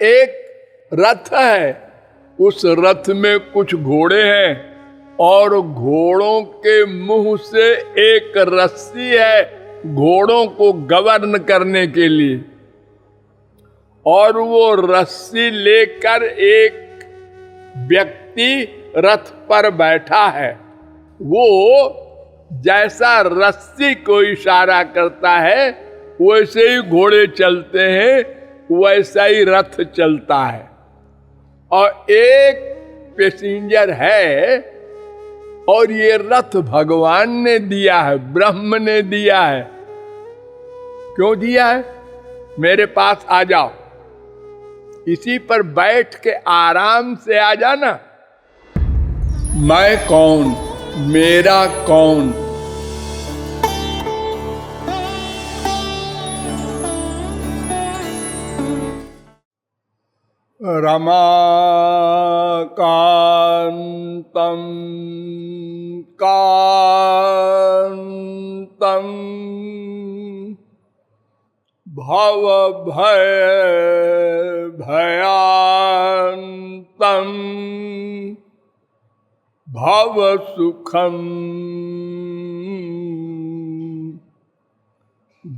एक रथ है, उस रथ में कुछ घोड़े हैं और घोड़ों के मुंह से एक रस्सी है घोड़ों को गवर्न करने के लिए, और वो रस्सी लेकर एक व्यक्ति रथ पर बैठा है। वो जैसा रस्सी को इशारा करता है वैसे ही घोड़े चलते हैं, वैसा ही रथ चलता है। और एक पैसेंजर है, और ये रथ भगवान ने दिया है, ब्रह्म ने दिया है। क्यों दिया है? मेरे पास आ जाओ, इसी पर बैठ के आराम से आ जाना। मैं कौन, मेरा कौन, रमाकांतम कांतम भव भय भयांतम भव सुखम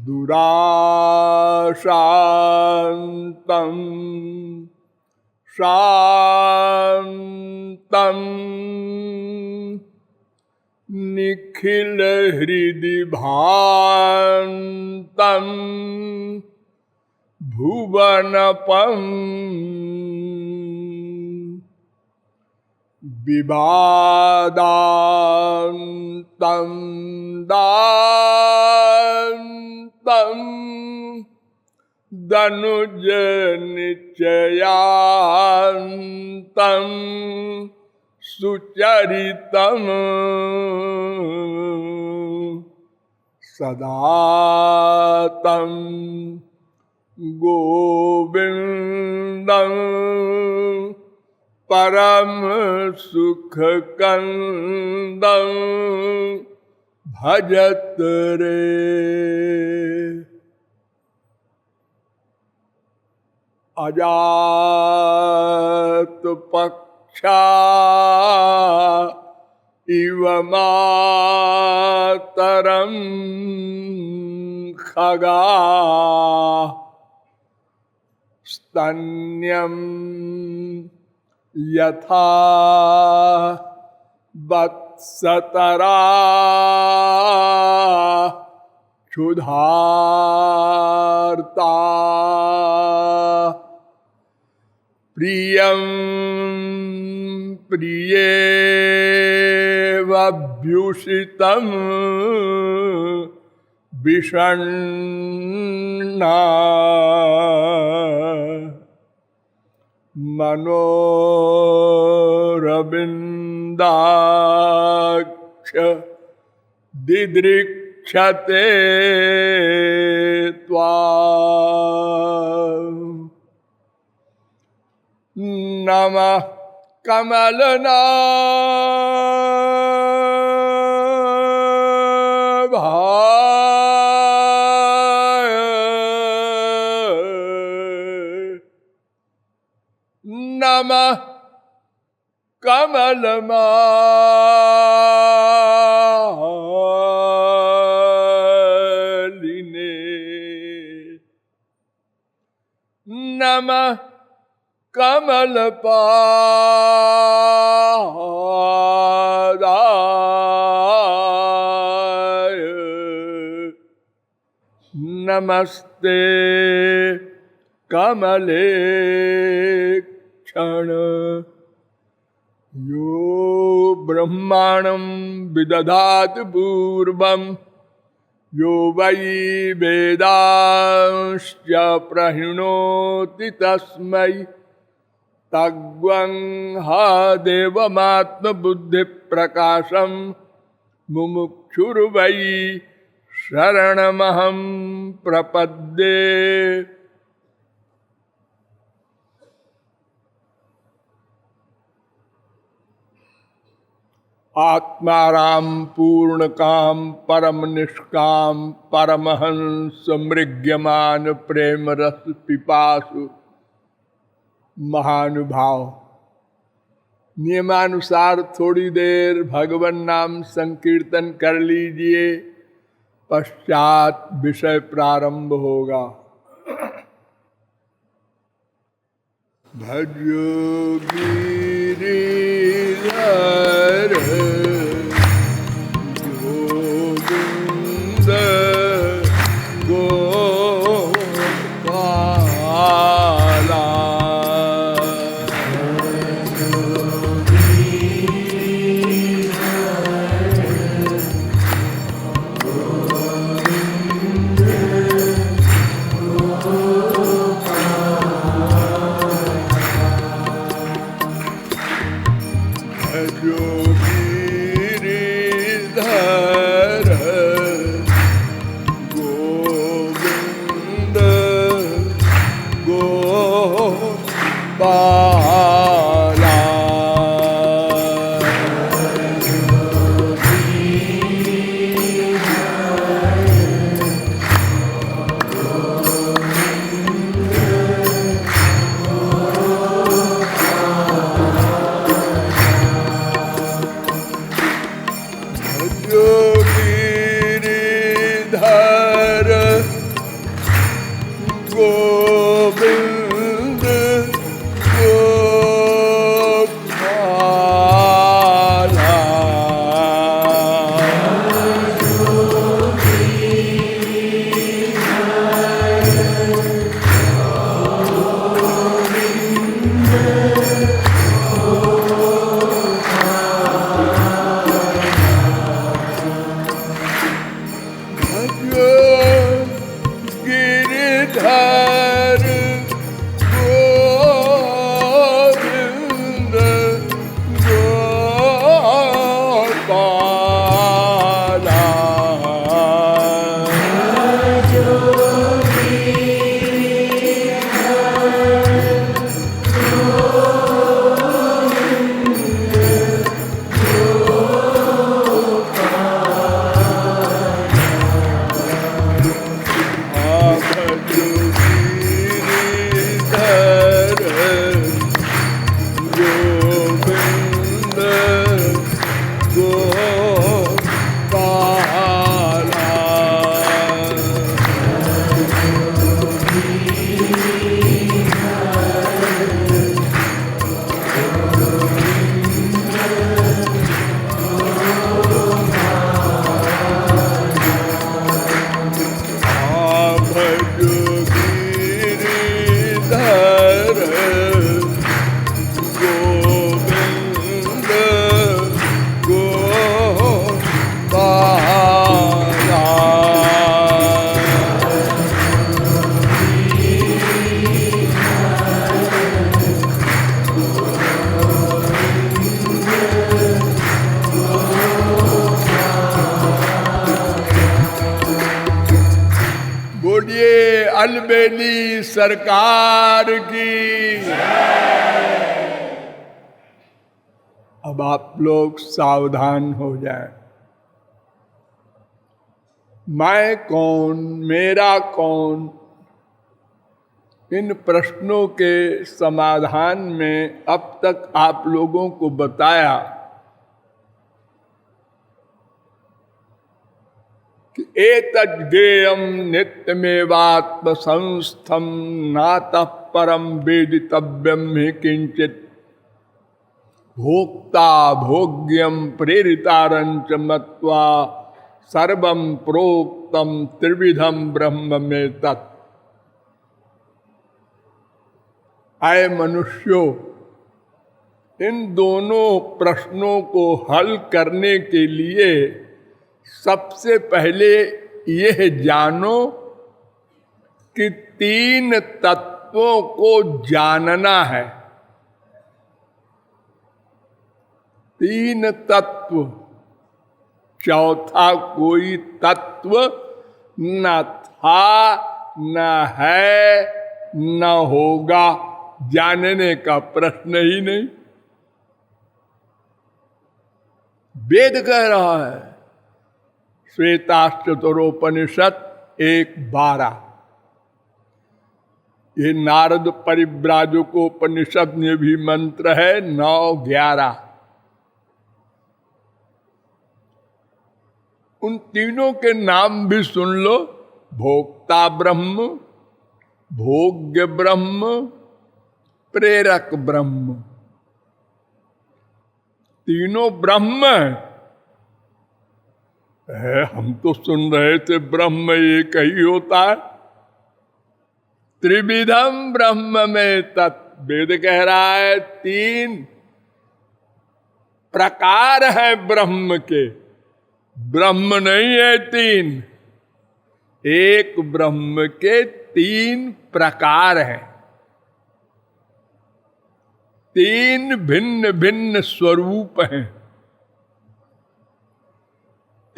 दुराशांतम शांतम निखिल हृदि भांतम भुवनपम विवादांतम दांतम दनुज निश्चयान्तम सुचरितम सदातम गोविंदम परम सुख कंदम भजत रे। अजात पक्षा इव मातरम खगा स्तन्यम यथा वत्सतरा क्षुधार्ता प्रियं प्रियेवभ्युषितं विषण्णा मनोरविन्दाक्ष दिदृक्षते त्वाम्। नमः कमलनाभाय नमः कमलमालिने नमः कमलपादाय नमस्ते कमलेक्षण। यो ब्रह्माणं विदधाति पूर्वं यो वै वेदांश्च प्रहिणोति तस्मै तग्वं हा देवमात्मबुद्धिप्रकाशं मुमुक्षुर्वै शरणमहं प्रपद्ये। आत्माराम पूर्ण काम परम निष्काम परमहंस मृग्यमान प्रेम रस पिपासु महानुभाव, नियमानुसार थोड़ी देर भगवान नाम संकीर्तन कर लीजिए, पश्चात विषय प्रारंभ होगा। भजो गिरिधर गोविंद गोपाला, अलबेली सरकार की। अब आप लोग सावधान हो जाएं। मैं कौन, मेरा कौन, इन प्रश्नों के समाधान में अब तक आप लोगों को बताया कि एतज्ज्ञेयं नित्यमेवात्म संस्थम नातः परम वेदितव्यम हि किंचित भोक्ता भोग्यम प्रेरितारंच मत्वा सर्वं प्रोक्तम त्रिविधम ब्रह्म में तत्। आए मनुष्यों, इन दोनों प्रश्नों को हल करने के लिए सबसे पहले यह जानो कि तीन तत्वों को जानना है। तीन तत्व, चौथा कोई तत्व न था, न है, न होगा, जानने का प्रश्न ही नहीं। वेद कह रहा है, श्वेताश्चतुरोपनिषद 1:12, ये नारद परिव्राजकोपनिषद में भी मंत्र है 9-11। उन तीनों के नाम भी सुन लो। भोक्ता ब्रह्म, भोग्य ब्रह्म, प्रेरक ब्रह्म। तीनों ब्रह्म है। हम तो सुन रहे थे ब्रह्म एक ही होता है। त्रिविधम ब्रह्म में तत्, वेद कह रहा है 3 प्रकार है ब्रह्म के। ब्रह्म नहीं है 3, एक ब्रह्म के 3 प्रकार हैं। 3 भिन्न भिन्न स्वरूप हैं।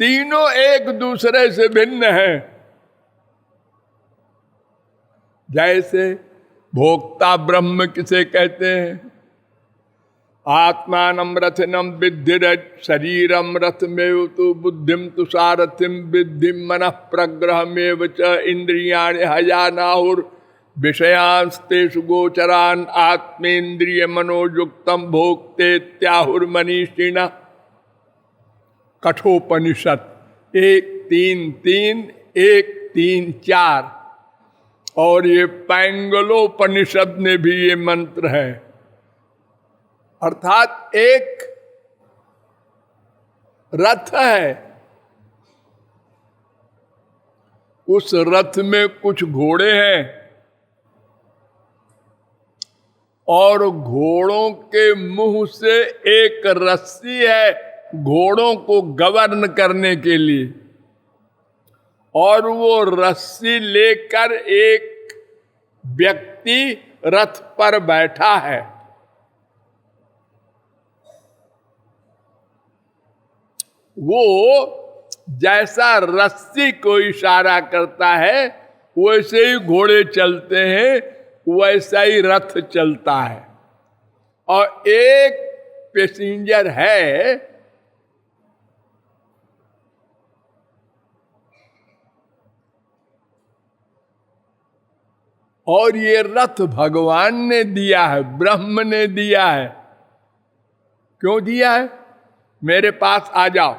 तीनों एक दूसरे से भिन्न हैं। जैसे भोक्ता ब्रह्म किसे कहते हैं? आत्मानं रथिनं विद्धि शरीरम रथमेव तु बुद्धिम तु सारथिम विद्धि मनः प्रग्रहमेव च इंद्रियाणि हयानाहुर विषयांस्तेषु गोचरान् आत्मेन्द्रिय मनोयुक्तम भोक्ते त्याहुर मनीषिणः। कठोपनिषद 1-3-3, 1-3-4। और ये पैंगलोपनिषद में भी ये मंत्र है। अर्थात एक रथ है, उस रथ में कुछ घोड़े हैं और घोड़ों के मुंह से एक रस्सी है घोड़ों को गवर्न करने के लिए, और वो रस्सी लेकर एक व्यक्ति रथ पर बैठा है। वो जैसा रस्सी को इशारा करता है वैसे ही घोड़े चलते हैं, वैसा ही रथ चलता है। और एक पैसेंजर है, और ये रथ भगवान ने दिया है, ब्रह्म ने दिया है। क्यों दिया है? मेरे पास आ जाओ,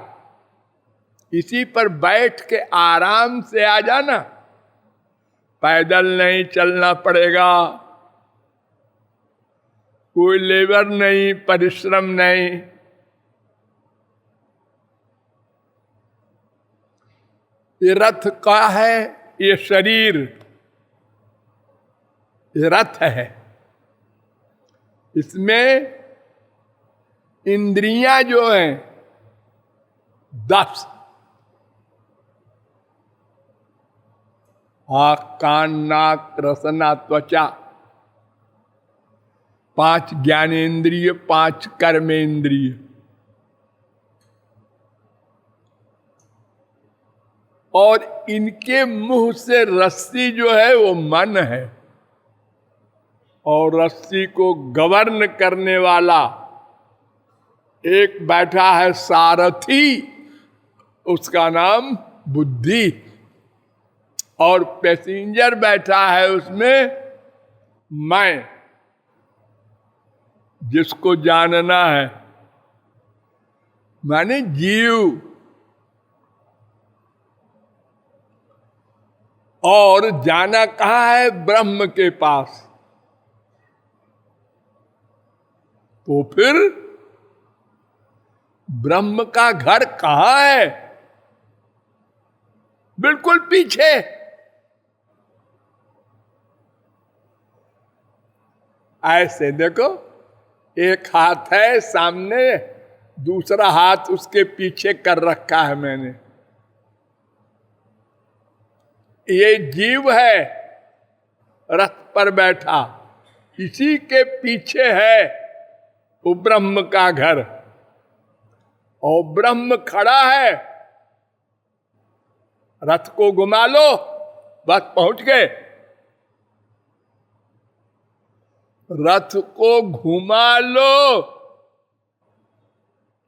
इसी पर बैठ के आराम से आ जाना, पैदल नहीं चलना पड़ेगा, कोई लेबर नहीं, परिश्रम नहीं। ये रथ का है, ये शरीर, ये रथ है। इसमें इंद्रियां जो हैं 10, आँख, कान, नाक, रसना, त्वचा, 5 ज्ञानेन्द्रिय, 5 कर्मेंद्रिय। और इनके मुंह से रस्सी जो है वो मन है, और रस्सी को गवर्न करने वाला एक बैठा है सारथी, उसका नाम बुद्धि, और पैसेंजर बैठा है उसमें मैं, जिसको जानना है, माने जीव। और जाना कहाँ है? ब्रह्म के पास। तो फिर ब्रह्म का घर कहाँ है? बिल्कुल पीछे। ऐसे देखो, एक हाथ है सामने, दूसरा हाथ उसके पीछे कर रखा है मैंने। ये जीव है रथ पर बैठा, इसी के पीछे है वो ब्रह्म का घर, और ब्रह्म खड़ा है। रथ को घुमा लो, बस पहुंच गए। रथ को घुमा लो,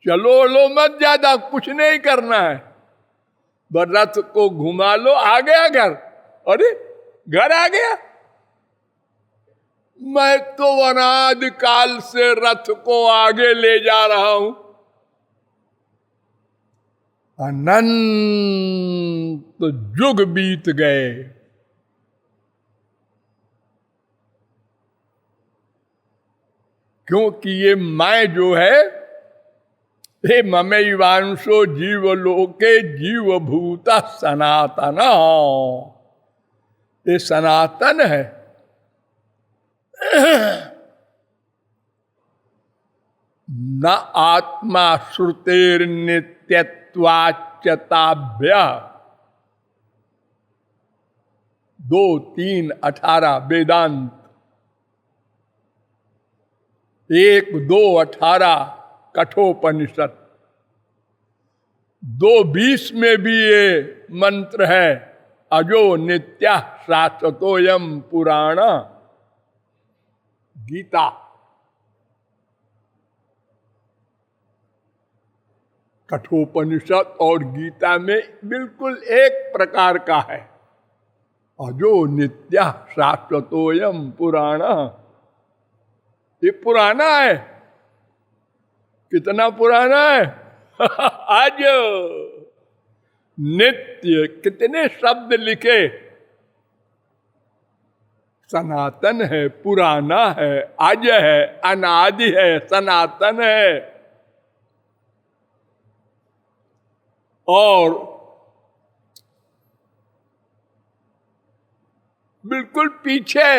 चलो लो मत, ज्यादा कुछ नहीं करना है, बस रथ को घुमा लो, आ गया घर। अरे घर आ गया, मैं तो अनादि काल से रथ को आगे ले जा रहा हूं। अनंत युग बीत गए, क्योंकि ये मैं जो है, हे ममैवांशो जीव लोके जीव भूता सनातन, ये सनातन है। न आत्मा श्रुतेर नित्यत्वाच्यताभ्य 2:3-18 वेदांत, 1:2-18 कठोपनिषद, 2:20 में भी ये मंत्र है, अजो नित्या शाश्वतोयम पुराण, गीता। कठोपनिषद और गीता में बिल्कुल एक प्रकार का है, अजो नित्या शाश्वतोयम पुराण। ये पुराना है। कितना पुराना है? आज नित्य कितने शब्द लिखे। सनातन है, पुराना है, अज है, अनादि है, सनातन है। और बिल्कुल पीछे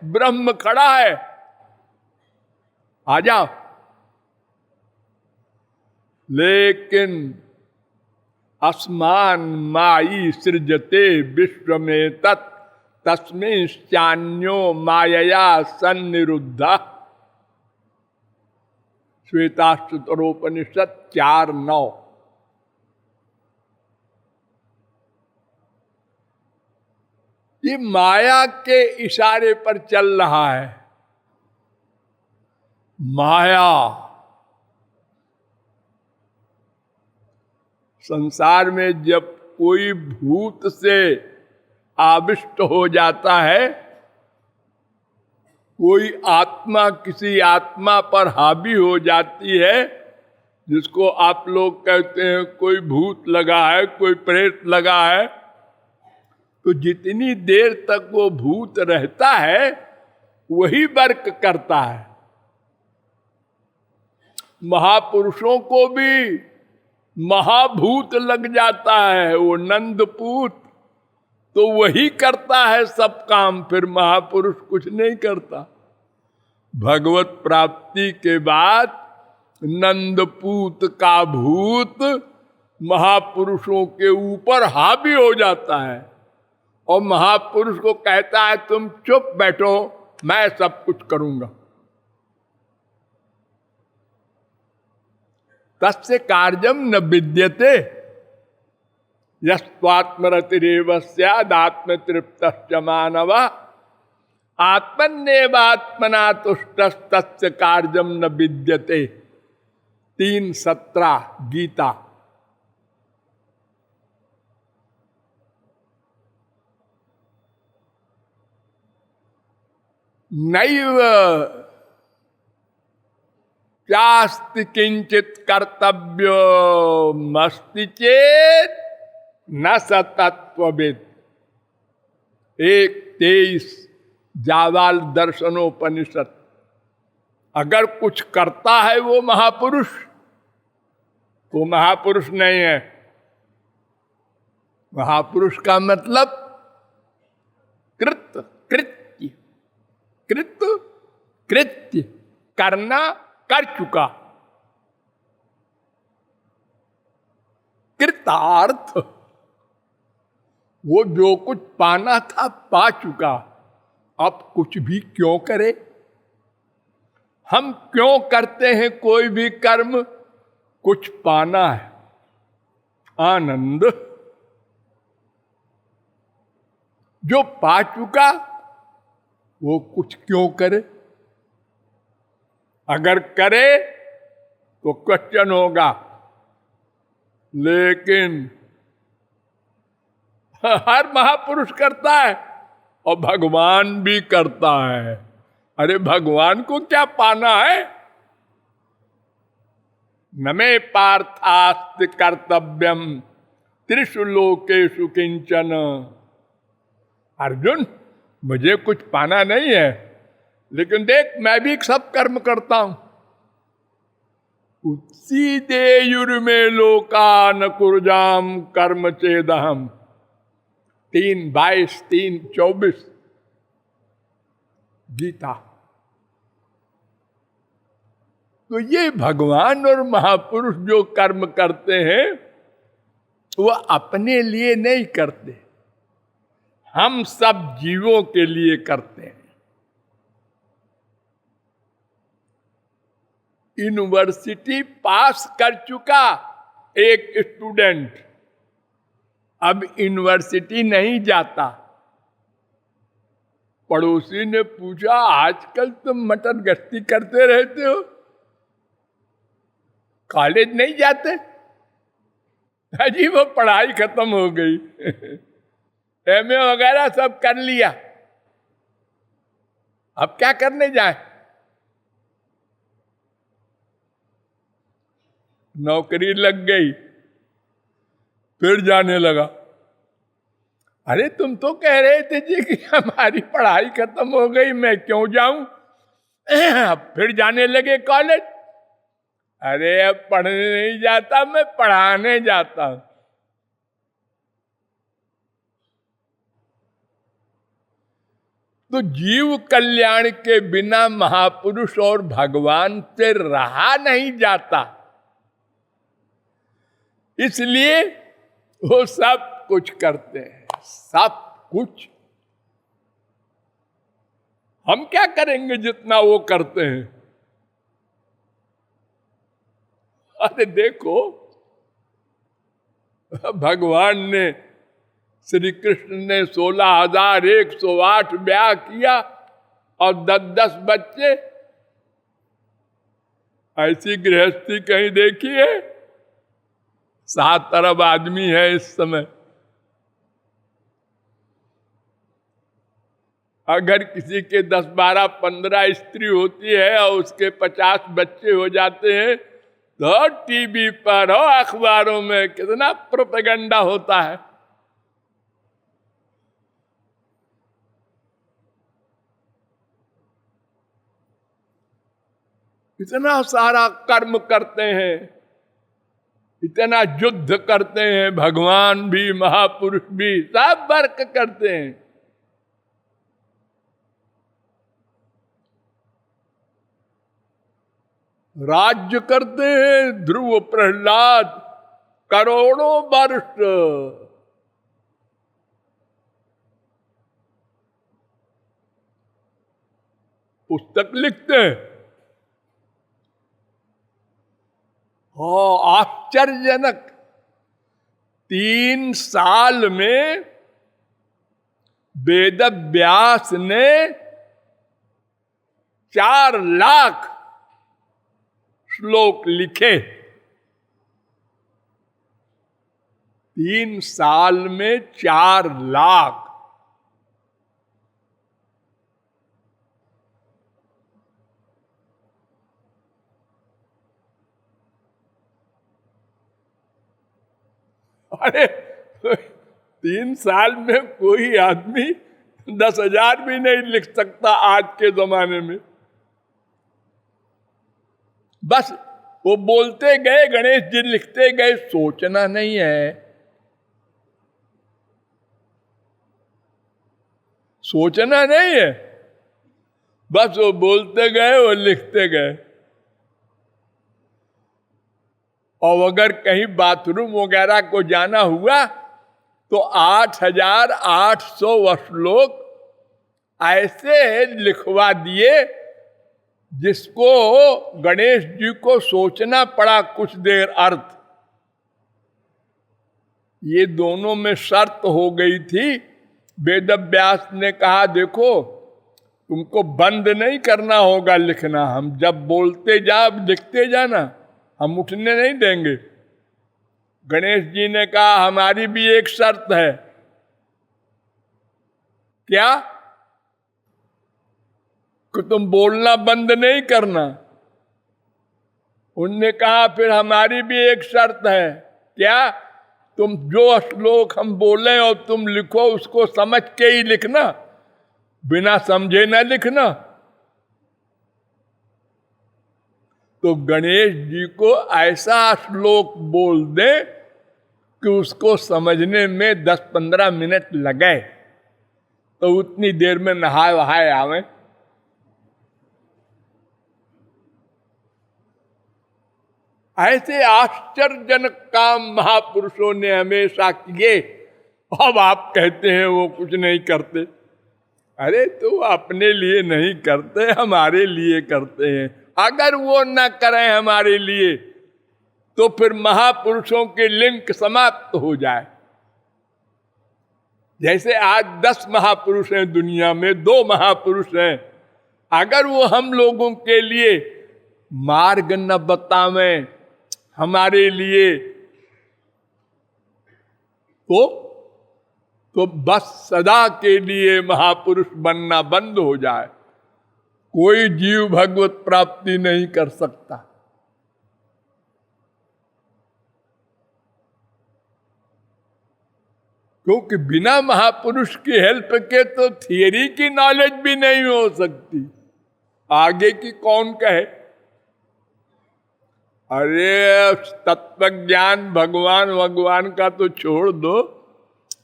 ब्रह्म खड़ा है। आ जाओ। लेकिन अस्मान माई सृजते विश्व में तस्मिंश्चान्यो मायया सन्निरुद्धा, श्वेताश्वतरोपनिषद 4:9। ये माया के इशारे पर चल रहा है। माया संसार में जब कोई भूत से आविष्ट हो जाता है, कोई आत्मा किसी आत्मा पर हावी हो जाती है, जिसको आप लोग कहते हैं कोई भूत लगा है, कोई प्रेत लगा है, तो जितनी देर तक वो भूत रहता है वही वर्क करता है। महापुरुषों को भी महाभूत लग जाता है, वो नंदपूत, तो वही करता है सब काम, फिर महापुरुष कुछ नहीं करता। भगवत प्राप्ति के बाद नंदपूत का भूत महापुरुषों के ऊपर हावी हो जाता है और महापुरुष को कहता है तुम चुप बैठो, मैं सब कुछ करूंगा। तस्य कार्यम न विद्यते यस्त्वात्मरतिरेव स्यादात्म तृप्तश्च मानव आत्मन्येवात्मना तुष्टस्तस्य कार्यम न विद्यते। 3:17 गीता। नैव चास्ति किंचित कर्तव्यमस्ति चेत न सतत्वविद। 1:23 जावाल दर्शनोपनिषद। अगर कुछ करता है वो महापुरुष, वो महापुरुष नहीं है। महापुरुष का मतलब कृत्य करना, कर चुका, कृतार्थ। वो जो कुछ पाना था पा चुका, अब कुछ भी क्यों करे। हम क्यों करते हैं कोई भी कर्म? कुछ पाना है, आनंद। जो पा चुका वो कुछ क्यों करे? अगर करे तो क्वेश्चन होगा। लेकिन हर महापुरुष करता है और भगवान भी करता है। अरे भगवान को क्या पाना है? न मे पार्थास्ति कर्तव्यम त्रिषु लोकेषु किंचन। अर्जुन, मुझे कुछ पाना नहीं है, लेकिन देख मैं भी सब कर्म करता हूं। उत्सीदेयुर्मे लोकान कुर्जाम कर्म चेदहम। 3:22, 3:24 गीता। तो ये भगवान और महापुरुष जो कर्म करते हैं वो अपने लिए नहीं करते, हम सब जीवों के लिए करते हैं। यूनिवर्सिटी पास कर चुका एक स्टूडेंट अब यूनिवर्सिटी नहीं जाता। पड़ोसी ने पूछा, आजकल तुम मटन गश्ती करते रहते हो, कॉलेज नहीं जाते? अजी वो पढ़ाई खत्म हो गई एमए वगैरह सब कर लिया, अब क्या करने जाए? नौकरी लग गई, फिर जाने लगा। अरे तुम तो कह रहे थे जी कि हमारी पढ़ाई खत्म हो गई, मैं क्यों जाऊं? अब फिर जाने लगे कॉलेज। अरे अब पढ़ने नहीं जाता, मैं पढ़ाने जाता हूं। तो जीव कल्याण के बिना महापुरुष और भगवान से रहा नहीं जाता, इसलिए वो सब कुछ करते हैं, सब कुछ। हम क्या करेंगे जितना वो करते हैं? अरे देखो, भगवान ने, श्री कृष्ण ने 16,108 ब्याह किया और 10-10 बच्चे। ऐसी गृहस्थी कहीं देखी है? 7 अरब आदमी है इस समय। अगर किसी के 10, 12, 15 स्त्री होती है और उसके 50 बच्चे हो जाते हैं, तो टीवी पर हो अखबारों में कितना प्रोपेगेंडा होता है। इतना सारा कर्म करते हैं, इतना युद्ध करते हैं, भगवान भी महापुरुष भी सब वर्क करते हैं। राज्य करते हैं ध्रुव प्रहलाद करोड़ों वर्ष। पुस्तक लिखते हैं। आश्चर्यजनक 3 साल में वेद व्यास ने 4 लाख श्लोक लिखे। 3 साल में 4 लाख। अरे 3 साल में कोई आदमी 10,000 भी नहीं लिख सकता आज के जमाने में। बस वो बोलते गए, गणेश जी लिखते गए, सोचना नहीं है, सोचना नहीं है, बस वो बोलते गए, वो लिखते गए। और अगर कहीं बाथरूम वगैरह को जाना हुआ तो 8,800 श्लोक ऐसे लिखवा दिए जिसको गणेश जी को सोचना पड़ा कुछ देर अर्थ। ये दोनों में शर्त हो गई थी। वेद व्यास ने कहा, देखो तुमको बंद नहीं करना होगा लिखना, हम जब बोलते जा लिखते जाना, हम उठने नहीं देंगे। गणेश जी ने कहा, हमारी भी एक शर्त है। क्या? कि तुम बोलना बंद नहीं करना। उनने कहा फिर हमारी भी एक शर्त है। क्या? तुम जो श्लोक हम बोले और तुम लिखो उसको समझ के ही लिखना, बिना समझे ना लिखना। तो गणेश जी को ऐसा श्लोक बोल दे कि उसको समझने में 10-15 मिनट लगे, तो उतनी देर में नहाए वहाए आवे। ऐसे आश्चर्यजनक काम महापुरुषों ने हमेशा किए। अब आप कहते हैं वो कुछ नहीं करते। अरे तो अपने लिए नहीं करते, हमारे लिए करते हैं। अगर वो न करें हमारे लिए तो फिर महापुरुषों के लिंक समाप्त हो जाए। जैसे आज 10 महापुरुष हैं दुनिया में, 2 महापुरुष हैं, अगर वो हम लोगों के लिए मार्ग न बतावें हमारे लिए तो बस सदा के लिए महापुरुष बनना बंद हो जाए। कोई जीव भगवत प्राप्ति नहीं कर सकता। क्योंकि बिना महापुरुष की हेल्प के तो थियरी की नॉलेज भी नहीं हो सकती, आगे की कौन कहे। अरे तत्व ज्ञान भगवान का तो छोड़ दो,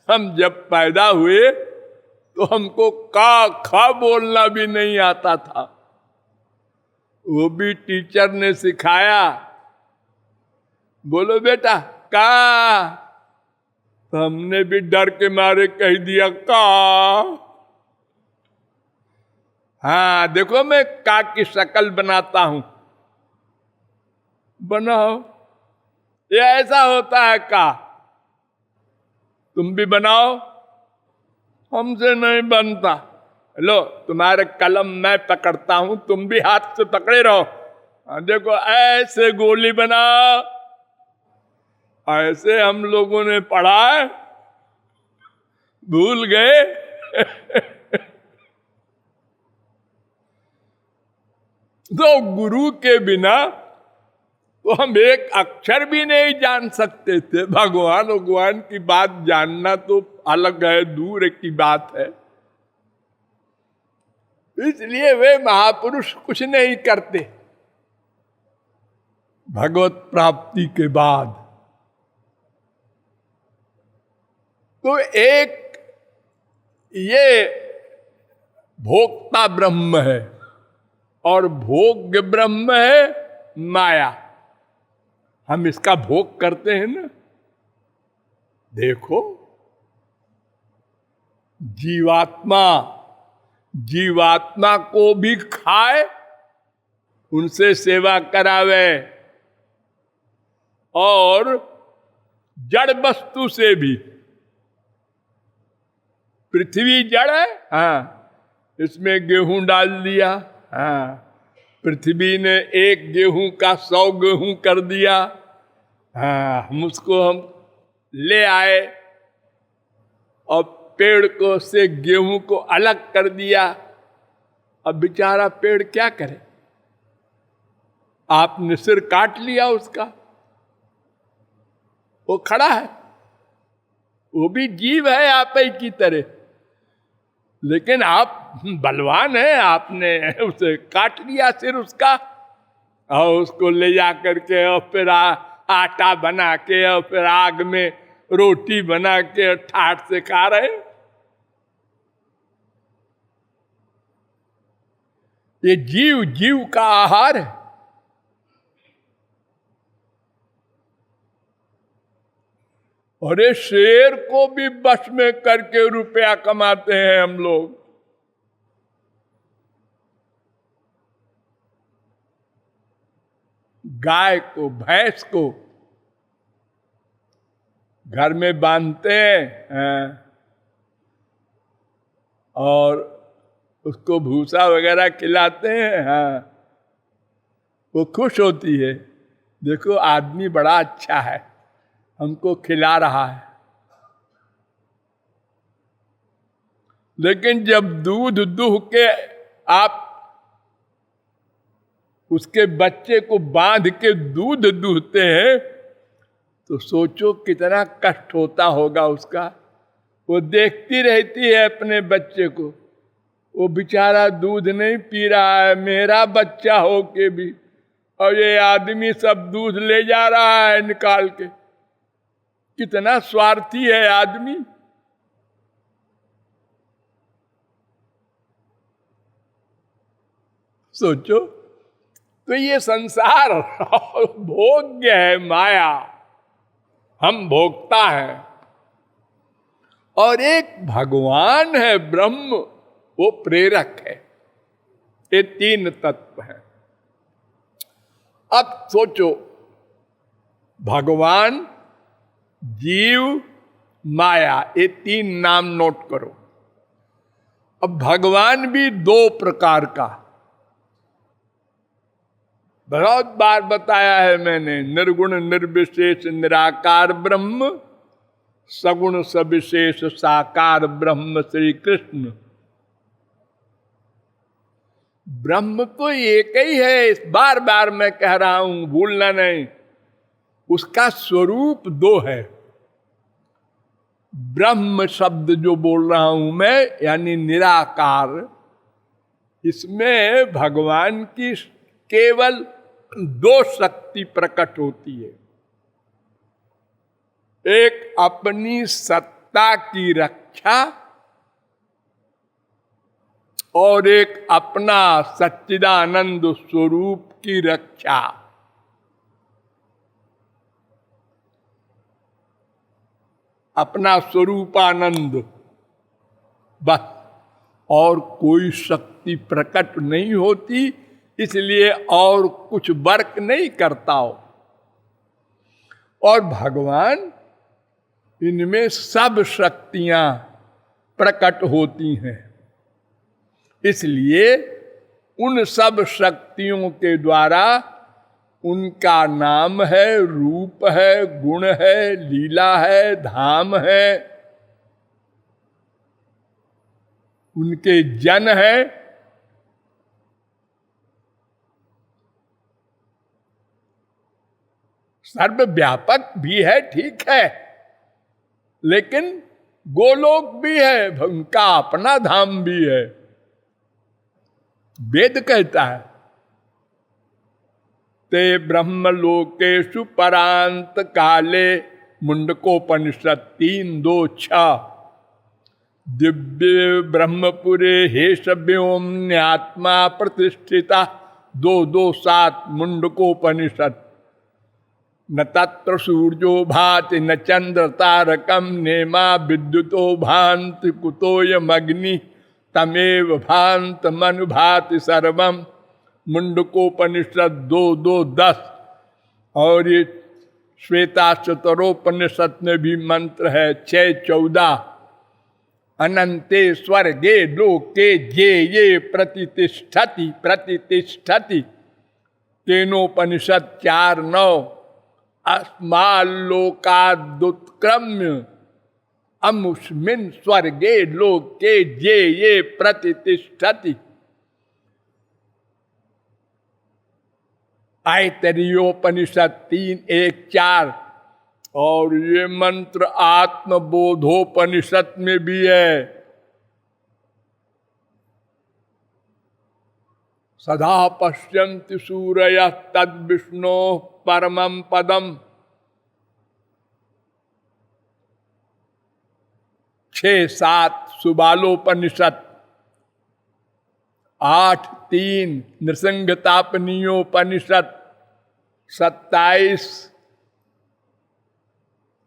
हम जब पैदा हुए तो हमको का खा बोलना भी नहीं आता था, वो भी टीचर ने सिखाया। बोलो बेटा का, तो हमने भी डर के मारे कह दिया का। हाँ देखो मैं का की शक्ल बनाता हूं, बनाओ, ये ऐसा होता है का, तुम भी बनाओ। हमसे नहीं बनता। लो तुम्हारे कलम मैं पकड़ता हूं, तुम भी हाथ से पकड़े रहो। देखो ऐसे गोली बनाओ। ऐसे हम लोगों ने पढ़ा है, भूल गए। तो गुरु के बिना तो हम एक अक्षर भी नहीं जान सकते थे। भगवान की बात जानना तो अलग है, दूर की बात है। इसलिए वे महापुरुष कुछ नहीं करते भगवत प्राप्ति के बाद। तो एक ये भोक्ता ब्रह्म है और भोग्य ब्रह्म है माया। हम इसका भोग करते हैं ना। देखो जीवात्मा को भी खाए, उनसे सेवा करावे, और जड़ वस्तु से भी। पृथ्वी जड़ है, हाँ, इसमें गेहूं डाल दिया, हाँ, पृथ्वी ने एक गेहूं का 100 गेहूं कर दिया, हाँ, हम ले आए और पेड़ को से गेहूं को अलग कर दिया। अब बेचारा पेड़ क्या करे, आपने सिर काट लिया उसका, वो खड़ा है, वो भी जीव है आप ही की तरह, लेकिन आप बलवान हैं, आपने उसे काट लिया सिर उसका, और उसको ले जा करके और फिर आटा बना के और फिर आग में रोटी बना के ठाठ से खा रहे। ये जीव का आहार है। और ये शेर को भी बस में करके रुपया कमाते हैं हम लोग। गाय को, भैंस को घर में बांधते हैं और उसको भूसा वगैरह खिलाते हैं, हाँ, वो खुश होती है, देखो आदमी बड़ा अच्छा है, हमको खिला रहा है। लेकिन जब दूध दुह के आप उसके बच्चे को बांध के दूध दूहते हैं, तो सोचो कितना कष्ट होता होगा उसका। वो देखती रहती है अपने बच्चे को, वो बेचारा दूध नहीं पी रहा है, मेरा बच्चा हो के भी, और ये आदमी सब दूध ले जा रहा है निकाल के। कितना स्वार्थी है आदमी। सोचो, तो ये संसार भोग्य है, माया, हम भोगता है। और एक भगवान है ब्रह्म, वो प्रेरक है। ये तीन तत्व हैं। अब सोचो, भगवान, जीव, माया, ये तीन नाम नोट करो। अब भगवान भी दो प्रकार का, बहुत बार बताया है मैंने, निर्गुण निर्विशेष निराकार ब्रह्म, सगुण सविशेष साकार ब्रह्म श्री कृष्ण। ब्रह्म तो एक ही है, बार बार मैं कह रहा हूं, भूलना नहीं। उसका स्वरूप दो है। ब्रह्म शब्द जो बोल रहा हूं मैं, यानी निराकार, इसमें भगवान की केवल दो शक्ति प्रकट होती है। एक अपनी सत्ता की रक्षा, और एक अपना सच्चिदानंद स्वरूप की रक्षा। अपना स्वरूपानंद, बस, और कोई शक्ति प्रकट नहीं होती, इसलिए और कुछ वर्क नहीं करता हो। और भगवान, इनमें सब शक्तियां प्रकट होती हैं, इसलिए उन सब शक्तियों के द्वारा उनका नाम है, रूप है, गुण है, लीला है, धाम है, उनके जन है। सर्वव्यापक भी है, ठीक है, लेकिन गोलोक भी है, उनका अपना धाम भी है। वेद कहता है, ते ब्रह्मलोकेषु परांत काले, मुंडकोपनिषद 3:2-6। दिव्य ब्रह्मपुरे हेश व्योम्न्यात्मा प्रतिष्ठिता 2:2-7 मुंडकोपनिषद। न तत्र सूर्यो भाति न चंद्र तारकम, नेमा विद्युतो भान्ति कुतोयमग्नि, तमेव भान्त मनु भाति सर्वम। मुंडकोपनिषद 2:2-10। और ये श्वेताश्वतरोपनिषद में भी मंत्र है 6:14। अनंते स्वर्गे लोके ये ये प्रतिष्ठति प्रतिष्ठति। केनोपनिषद 4:9। अस्माल्लोकादुत्क्रम्य अमुष्मिन् स्वर्गे लोके ये ये प्रतिष्ठति। ऐतरेयोपनिषद 3:1-4। और ये मंत्र आत्मबोधोपनिषद में भी है। सदा पश्यन्ति सूरयः तद् विष्णोः परमं पदम। 6:7 सुबालोपनिषद। 8:3 नृसिंहतापनीयोपनिषद। 27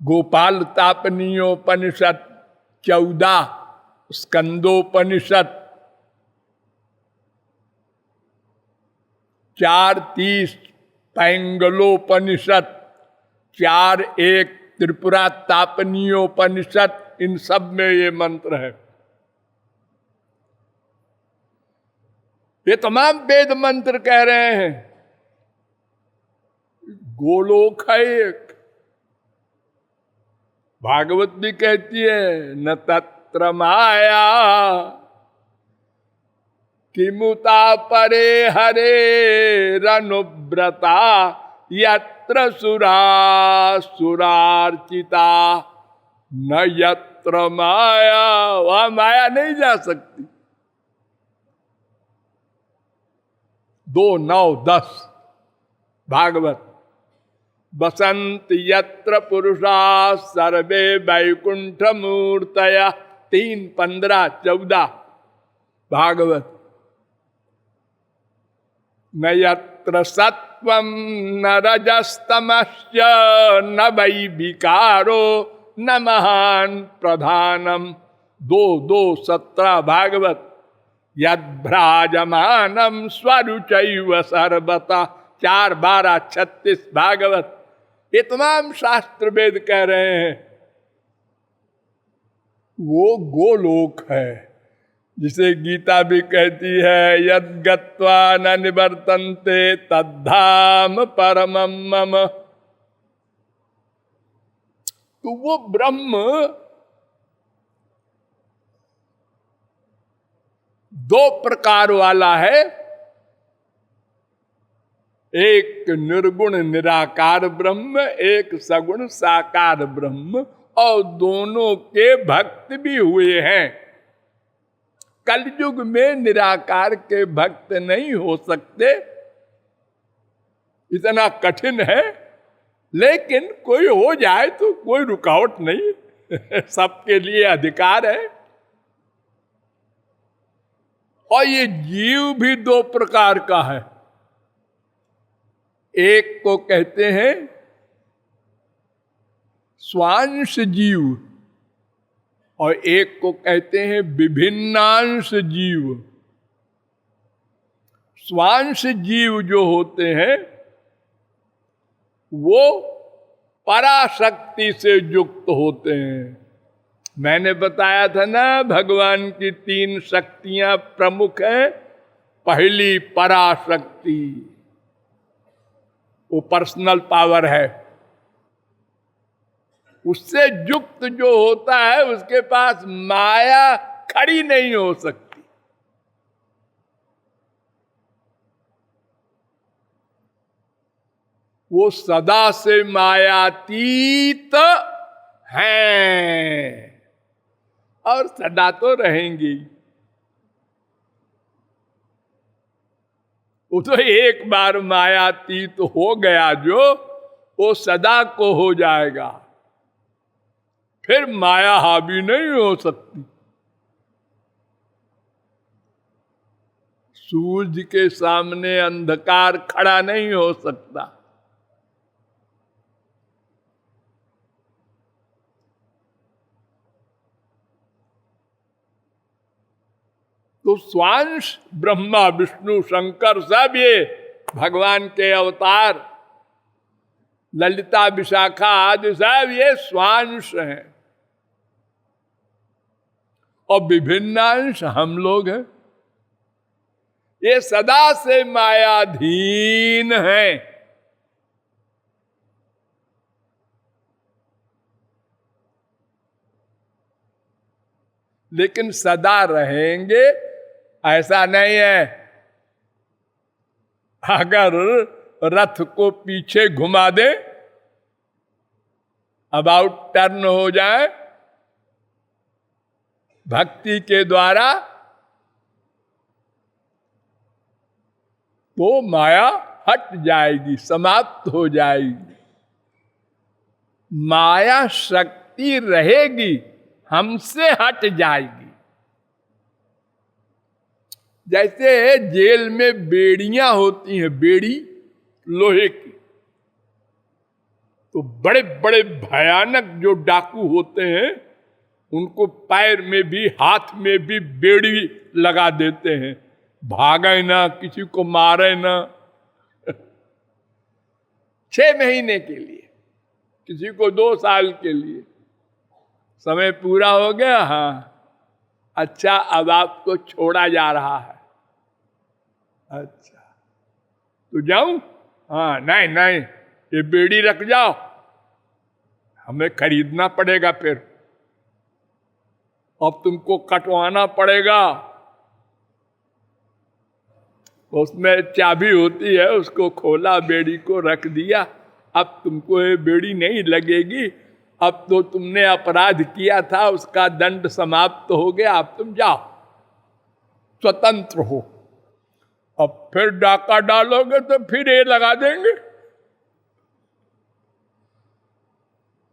गोपाल तापनीयोपनिषद। 14 स्कंदोपनिषद। 4:30 पैंगलोपनिषद। 4:1 त्रिपुरा तापनीयोपनिषद। इन सब में ये मंत्र है। ये तमाम वेद मंत्र कह रहे हैं गोलोक है एक। भागवत भी कहती है न तत्र माया किमुता परे हरे रनुव्रता यत्र सुरा सुरार्चिता न यत्र माया, वहां माया नहीं जा सकती। 2:9-10 भागवत। बसंत यत्र पुरुषा सर्वे वैकुंठ मूर्तया 3:15-14 भागवत। न यत्र सत्वं न रजस्तमश्च न वै विकारो न महान प्रधानम 2:17 भागवत। यद्भ्राजमानम स्वरुचैव सर्वतः 4:12-36 भागवत। ये तमाम शास्त्र वेद कह रहे हैं वो गोलोक है, जिसे गीता भी कहती है यद गत्वा न निवर्तन्ते तद्धाम परमम मम। तो वो ब्रह्म 2 प्रकार वाला है, एक निर्गुण निराकार ब्रह्म, एक सगुण साकार ब्रह्म, और दोनों के भक्त भी हुए हैं। कलयुग में निराकार के भक्त नहीं हो सकते, इतना कठिन है, लेकिन कोई हो जाए तो कोई रुकावट नहीं सबके लिए अधिकार है। और ये जीव भी 2 प्रकार का है, एक को कहते हैं स्वांश जीव और एक को कहते हैं विभिन्नांश जीव। स्वांश जीव जो होते हैं वो पराशक्ति से युक्त होते हैं। मैंने बताया था ना, भगवान की 3 शक्तियां प्रमुख हैं। पहली पराशक्ति, वो पर्सनल पावर है। उससे युक्त जो होता है उसके पास माया खड़ी नहीं हो सकती। वो सदा से मायातीत हैं और सदा तो रहेंगी। वो तो एक बार मायातीत हो गया जो, वो सदा को हो जाएगा, फिर माया हावी नहीं हो सकती। सूरज के सामने अंधकार खड़ा नहीं हो सकता। तो स्वांश ब्रह्मा विष्णु शंकर सब ये भगवान के अवतार, ललिता विशाखा आदि सब ये स्वांश हैं, और विभिन्नांश हम लोग हैं। ये सदा से मायाधीन हैं। लेकिन सदा रहेंगे ऐसा नहीं है। अगर रथ को पीछे घुमा दे, अबाउट टर्न हो जाए भक्ति के द्वारा, तो माया हट जाएगी, समाप्त हो जाएगी। माया शक्ति रहेगी, हमसे हट जाएगी। जैसे जेल में बेड़ियां होती हैं, बेड़ी लोहे की, तो बड़े बड़े भयानक जो डाकू होते हैं उनको पैर में भी हाथ में भी बेड़ी लगा देते हैं, भागे ना, किसी को मारे ना 6 महीने के लिए, किसी को 2 साल के लिए। समय पूरा हो गया, हाँ अच्छा अब आपको छोड़ा जा रहा है। अच्छा तो जाऊं? हाँ नहीं नहीं, ये बेड़ी रख जाओ, हमें खरीदना पड़ेगा, फिर अब तुमको कटवाना पड़ेगा। उसमें चाबी होती है, उसको खोला, बेड़ी को रख दिया, अब तुमको ये बेड़ी नहीं लगेगी, अब तो तुमने अपराध किया था, उसका दंड समाप्त हो गया, अब तुम जाओ, स्वतंत्र हो। अब फिर डाका डालोगे तो फिर ये लगा देंगे।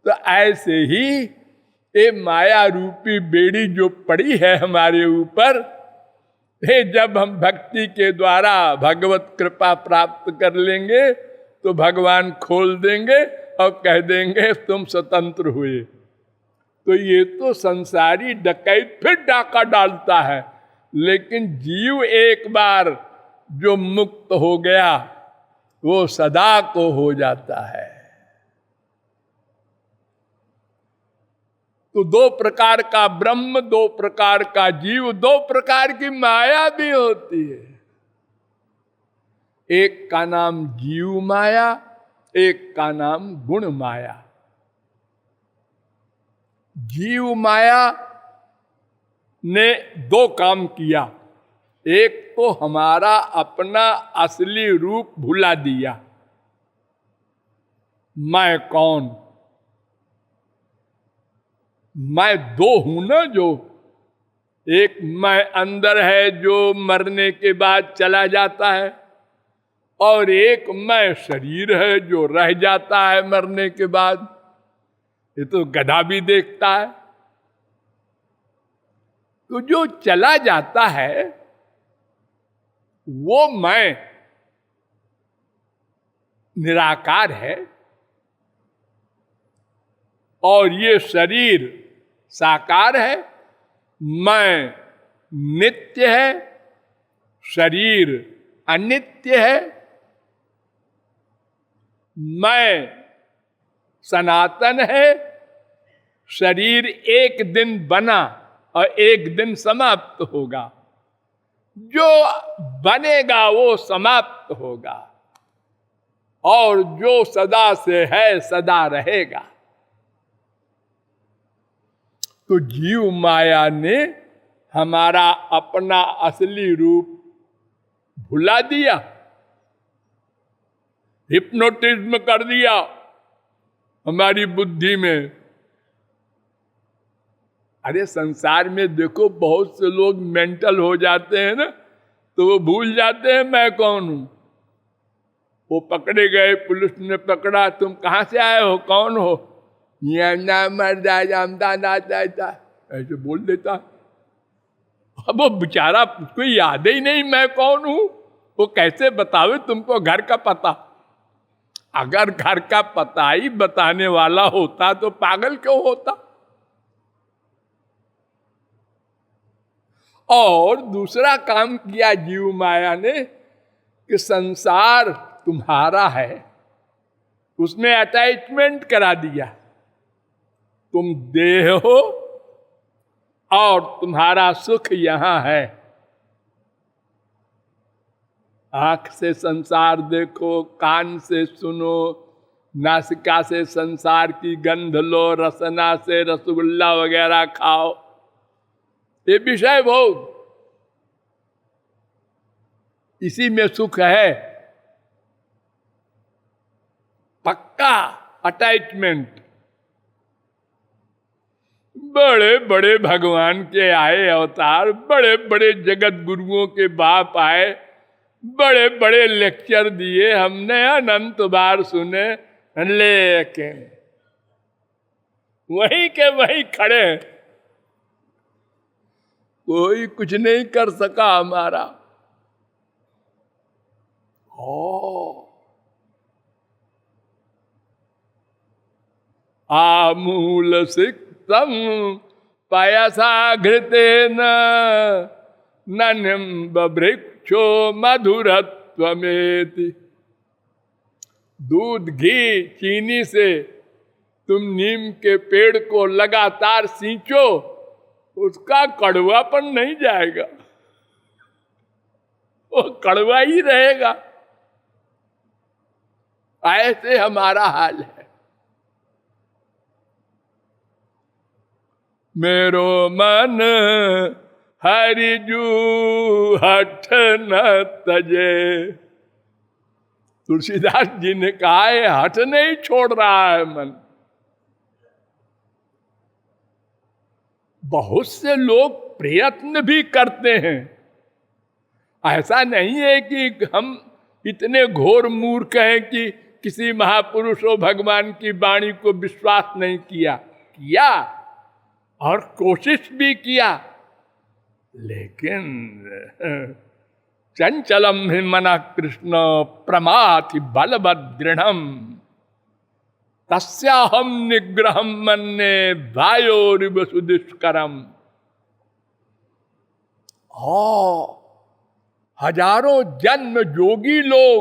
तो ऐसे ही ये माया रूपी बेड़ी जो पड़ी है हमारे ऊपर, ये जब हम भक्ति के द्वारा भगवत कृपा प्राप्त कर लेंगे तो भगवान खोल देंगे और कह देंगे तुम स्वतंत्र हुए। तो ये तो संसारी डकैत फिर डाका डालता है, लेकिन जीव एक बार जो मुक्त हो गया वो सदा को हो जाता है। तो दो प्रकार का ब्रह्म, दो प्रकार का जीव, दो प्रकार की माया भी होती है। एक का नाम जीव माया, एक का नाम गुण माया। जीव माया ने दो काम किया, एक तो हमारा अपना असली रूप भुला दिया, मैं कौन, मैं दो हूं ना, जो एक मैं अंदर है जो मरने के बाद चला जाता है, और एक मैं शरीर है जो रह जाता है मरने के बाद। ये तो गधा भी देखता है। तो जो चला जाता है वो मैं निराकार है, और ये शरीर साकार है। मैं नित्य है, शरीर अनित्य है। मैं सनातन है, शरीर एक दिन बना और एक दिन समाप्त होगा। जो बनेगा वो समाप्त होगा, और जो सदा से है सदा रहेगा। तो जीव माया ने हमारा अपना असली रूप भुला दिया, हिप्नोटिज्म कर दिया हमारी बुद्धि में। अरे संसार में देखो बहुत से लोग मेंटल हो जाते हैं ना, तो वो भूल जाते हैं मैं कौन हूं। वो पकड़े गए, पुलिस ने पकड़ा, तुम कहां से आए हो, कौन हो, ऐसे बोल देता। अब वो बेचारा उसको याद ही नहीं मैं कौन हूं, वो कैसे बतावे तुमको घर का पता। अगर घर का पता ही बताने वाला होता तो पागल क्यों होता। और दूसरा काम किया जीव माया ने कि संसार तुम्हारा है, उसमें अटैचमेंट करा दिया। तुम देह हो और तुम्हारा सुख यहां है। आंख से संसार देखो, कान से सुनो, नासिका से संसार की गंध लो, रसना से रसगुल्ला वगैरह खाओ, ये विषय भोग, इसी में सुख है। पक्का अटैचमेंट। बड़े बड़े भगवान के आए अवतार, बड़े बड़े जगत गुरुओं के बाप आए, बड़े बड़े लेक्चर दिए, हमने अनंत बार सुने, लेकिन वहीं के वहीं खड़े, कोई कुछ नहीं कर सका हमारा। आमूल सिक्तम पयसा घृतेन न निम्ब वृक्षो मधुरत्वमेति। दूध, घी, चीनी से तुम नीम के पेड़ को लगातार सींचो, उसका कड़वापन नहीं जाएगा, वो कड़वा ही रहेगा। ऐसे हमारा हाल है। मेरो मन हरिजू हठ न तजे। तुलसीदास जी ने कहा है हठ नहीं छोड़ रहा है मन। बहुत से लोग प्रयत्न भी करते हैं, ऐसा नहीं है कि हम इतने घोर मूर्ख हैं कि किसी महापुरुष और भगवान की वाणी को विश्वास नहीं किया और कोशिश भी किया, लेकिन चंचलम हि मना कृष्ण प्रमाथि बलभद्रृढ़ तस्याहम निग्रहम मन्ये वायोरिव दुष्करम। हजारों जन्म योगी लोग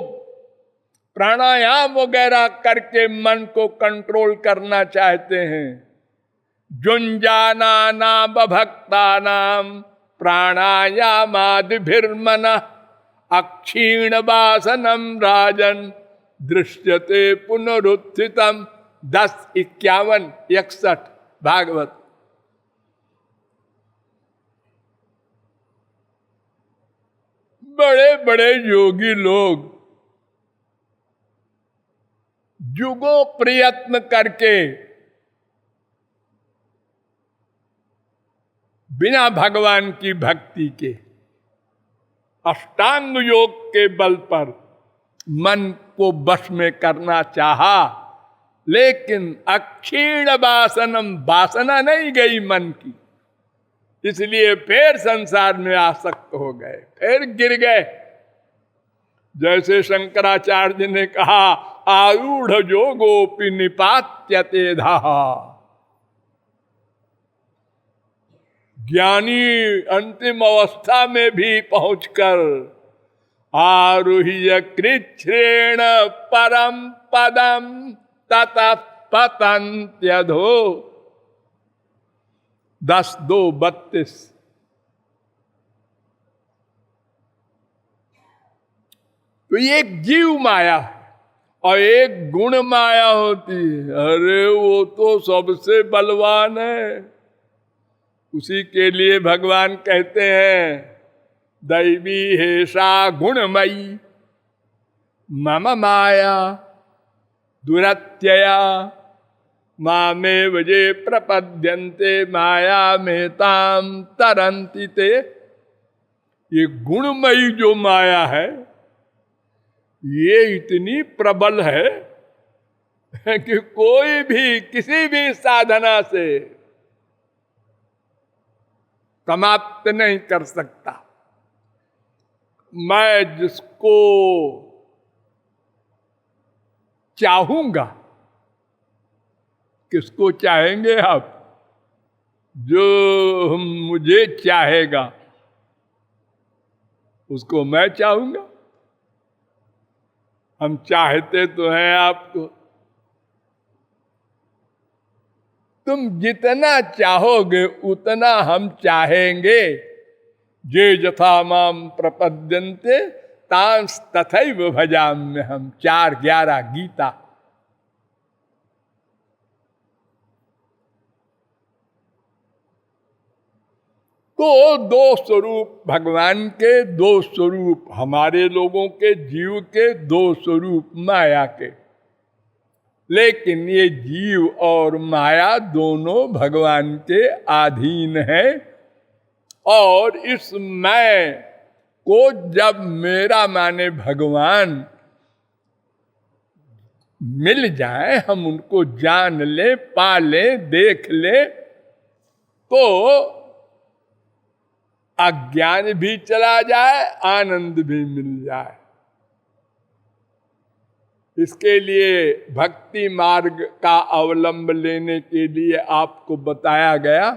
प्राणायाम वगैरह करके मन को कंट्रोल करना चाहते हैं। जुंजाना नाम भक्ता नाम प्राणायामादिभिर्मन अक्षीण वासनम राजन दृश्यते पुनरुत्थितम। 10:51-61 भागवत। बड़े बड़े योगी लोग जुगों प्रयत्न करके बिना भगवान की भक्ति के अष्टांग योग के बल पर मन को वश में करना चाहा, लेकिन अक्षीण वासनम, वासना नहीं गई मन की, इसलिए फिर संसार में आसक्त हो गए, फिर गिर गए। जैसे शंकराचार्य ने कहा आरूढ़ योगोपि निपात्यते धाहा। ज्ञानी अंतिम अवस्था में भी पहुंचकर आरुह्य कृच्छ्रेण परम पदम ततः पतन्त्यधो। 10:2-32। तो एक जीव माया और एक गुण माया होती है। अरे वो तो सबसे बलवान है, उसी के लिए भगवान कहते हैं दैवी हेषा गुणमयी मम माया दुरत्यया मामेव ये प्रपद्यन्ते माया में ताम तरन्ति ते। ये गुणमयी जो माया है ये इतनी प्रबल है कि कोई भी किसी भी साधना से समाप्त नहीं कर सकता। मैं जिसको चाहूंगा, किसको चाहेंगे आप? जो मुझे चाहेगा उसको मैं चाहूंगा। हम चाहते तो हैं आपको, तुम जितना चाहोगे उतना हम चाहेंगे। जे यथा माम प्रपद्यन्ते तांस तथैव भजाम्य हम। 4:11 गीता। तो दो स्वरूप भगवान के, दो स्वरूप हमारे लोगों के, जीव के, दो स्वरूप माया के। लेकिन ये जीव और माया दोनों भगवान के अधीन है। और इस मैं को जब मेरा माने भगवान मिल जाए, हम उनको जान ले, पा ले, देख ले, तो अज्ञान भी चला जाए, आनंद भी मिल जाए। इसके लिए भक्ति मार्ग का अवलंब लेने के लिए आपको बताया गया।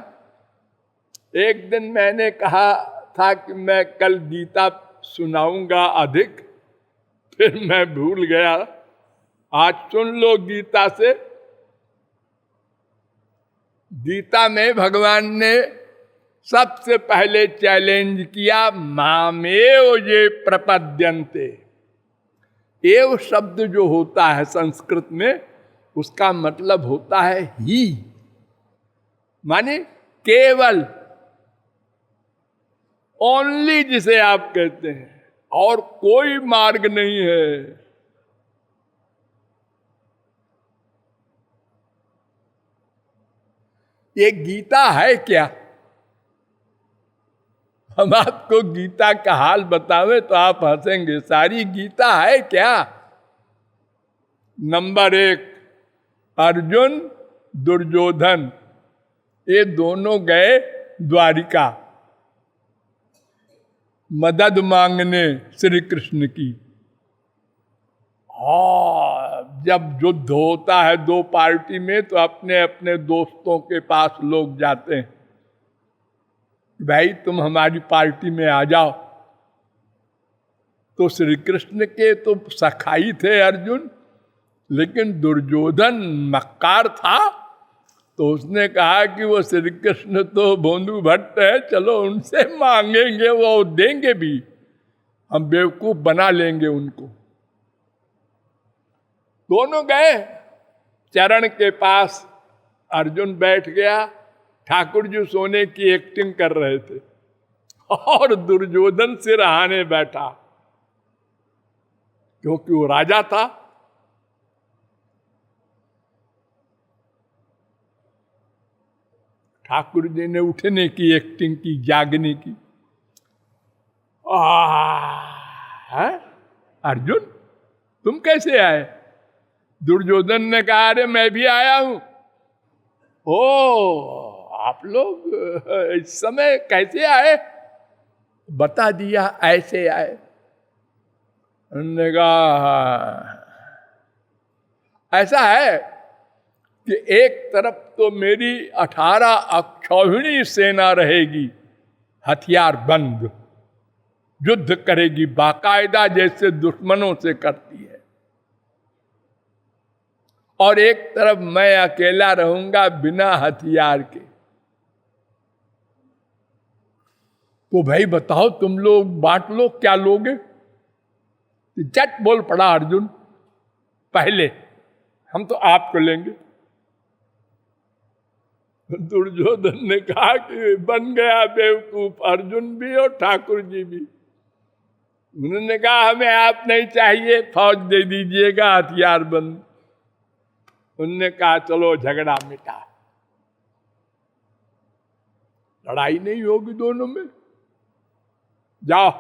एक दिन मैंने कहा था कि मैं कल गीता सुनाऊंगा अधिक, फिर मैं भूल गया। आज सुन लो गीता से। गीता में भगवान ने सबसे पहले चैलेंज किया, मामेव ये प्रपद्यन्ते। एव शब्द जो होता है संस्कृत में, उसका मतलब होता है ही, माने केवल। ओनली जिसे आप कहते हैं, और कोई मार्ग नहीं है। ये गीता है क्या? हम आपको गीता का हाल बतावे तो आप हंसेंगे। सारी गीता है क्या? नंबर 1, अर्जुन दुर्योधन ये दोनों गए द्वारिका मदद मांगने श्री कृष्ण की। जब युद्ध होता है दो पार्टी में तो अपने अपने दोस्तों के पास लोग जाते हैं, भाई तुम हमारी पार्टी में आ जाओ। तो श्री कृष्ण के तो सखाई थे अर्जुन, लेकिन दुर्योधन मक्कार था, तो उसने कहा कि वो श्री कृष्ण तो भोंदू भट्ट है, चलो उनसे मांगेंगे, वो देंगे भी, हम बेवकूफ बना लेंगे उनको। दोनों गए चरण के पास, अर्जुन बैठ गया, ठाकुर जी सोने की एक्टिंग कर रहे थे और दुर्योधन सिरहाने बैठा, क्योंकि वो राजा था। ठाकुर जी ने उठने की एक्टिंग की, जागने की। है? अर्जुन तुम कैसे आए? दुर्योधन ने कहा अरे मैं भी आया हूं। ओ आप लोग इस समय कैसे आए? बता दिया ऐसे आए। उन्होंने कहा ऐसा है कि एक तरफ तो मेरी 18 अक्षौहिणी सेना रहेगी, हथियार बंद, युद्ध करेगी बाकायदा जैसे दुश्मनों से करती है, और एक तरफ मैं अकेला रहूंगा बिना हथियार के। तो भाई बताओ तुम लोग बांट लो, क्या लोगे? झट बोल पड़ा अर्जुन, पहले हम तो आपको लेंगे। दुर्योधन ने कहा कि बन गया बेवकूफ, अर्जुन भी और ठाकुर जी भी। उन्होंने कहा हमें आप नहीं चाहिए, फौज दे दीजिएगा, हथियार बंद। उन्होंने कहा चलो झगड़ा मिटा, लड़ाई नहीं होगी दोनों में, जाओ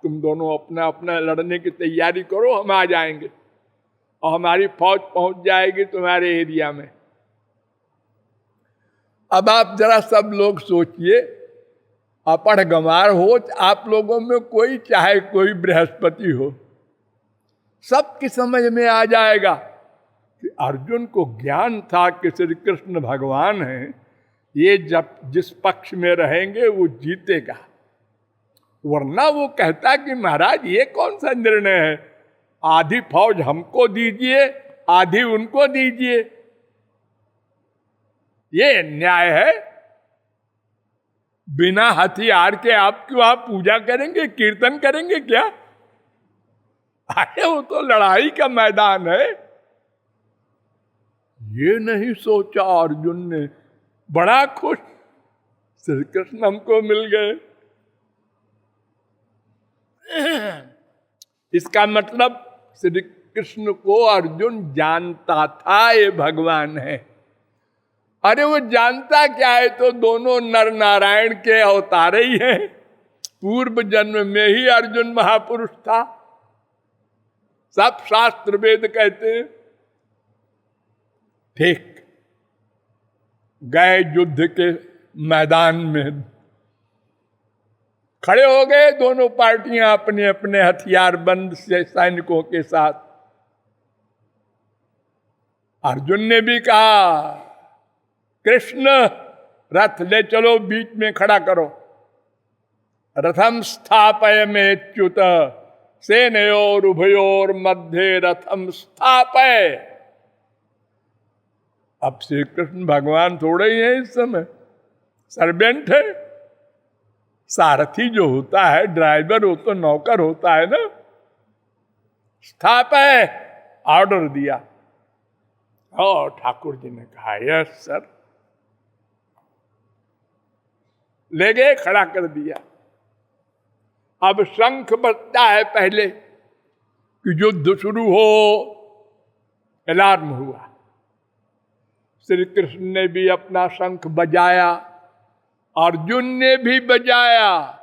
तुम दोनों अपना अपना लड़ने की तैयारी करो, हम आ जाएंगे और हमारी फौज पहुंच जाएगी तुम्हारे एरिया में। अब आप जरा सब लोग सोचिए, अपढ़ गंवार हो आप लोगों में कोई, चाहे कोई बृहस्पति हो, सबकी समझ में आ जाएगा कि अर्जुन को ज्ञान था कि श्री कृष्ण भगवान हैं, ये जब जिस पक्ष में रहेंगे वो जीतेगा। वरना वो कहता कि महाराज ये कौन सा निर्णय है, आधी फौज हमको दीजिए आधी उनको दीजिए, ये न्याय है? बिना हथियार के आप क्यों आप पूजा करेंगे, कीर्तन करेंगे क्या? अरे वो तो लड़ाई का मैदान है। ये नहीं सोचा अर्जुन ने, बड़ा खुश, श्री कृष्ण हमको मिल गए। इसका मतलब श्री कृष्ण को अर्जुन जानता था ये भगवान है। अरे वो जानता क्या है, तो दोनों नर नारायण के अवतार ही हैं। पूर्व जन्म में ही अर्जुन महापुरुष था, सब शास्त्र वेद कहते हैं। ठीक गए युद्ध के मैदान में, खड़े हो गए दोनों पार्टियां अपने अपने हथियार बंद से सैनिकों के साथ। अर्जुन ने भी कहा कृष्ण रथ ले चलो, बीच में खड़ा करो, रथम स्थापय में च्युत सेनयोर उभयोर मध्य रथम स्थापय। अब श्री कृष्ण भगवान थोड़े ही हैं इस समय, सर्वेंट है। सारथी जो होता है, ड्राइवर हो तो नौकर होता है ना। स्थापय ऑर्डर दिया और ठाकुर जी ने कहा यस सर, ले गए, खड़ा कर दिया। अब शंख बजता है पहले कि युद्ध शुरू हो, अलार्म हुआ। श्री कृष्ण ने भी अपना शंख बजाया, अर्जुन ने भी बजाया।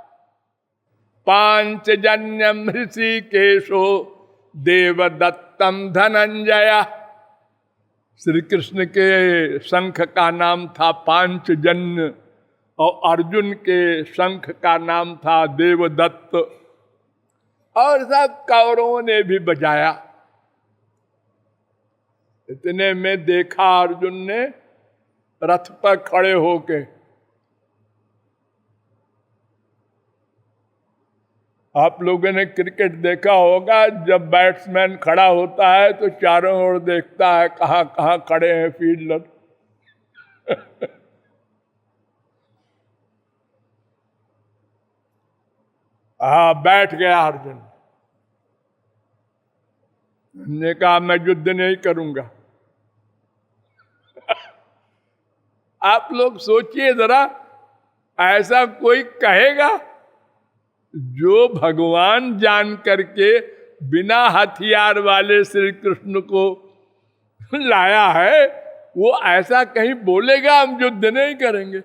पांचजन्यम ऋषिकेशो देवदत्तम धनंजय। श्री कृष्ण के शंख का नाम था पांचजन्य और अर्जुन के शंख का नाम था देवदत्त। और सब कौरवों ने भी बजाया। इतने में देखा अर्जुन ने रथ पर खड़े होके, आप लोगों ने क्रिकेट देखा होगा, जब बैट्समैन खड़ा होता है तो चारों ओर देखता है कहां कहां खड़े हैं फील्डर। बैठ गया अर्जुन ने कहा मैं युद्ध नहीं करूंगा। आप लोग सोचिए जरा, ऐसा कोई कहेगा जो भगवान जान करके बिना हथियार वाले श्री कृष्ण को लाया है, वो ऐसा कहीं बोलेगा हम युद्ध नहीं करेंगे?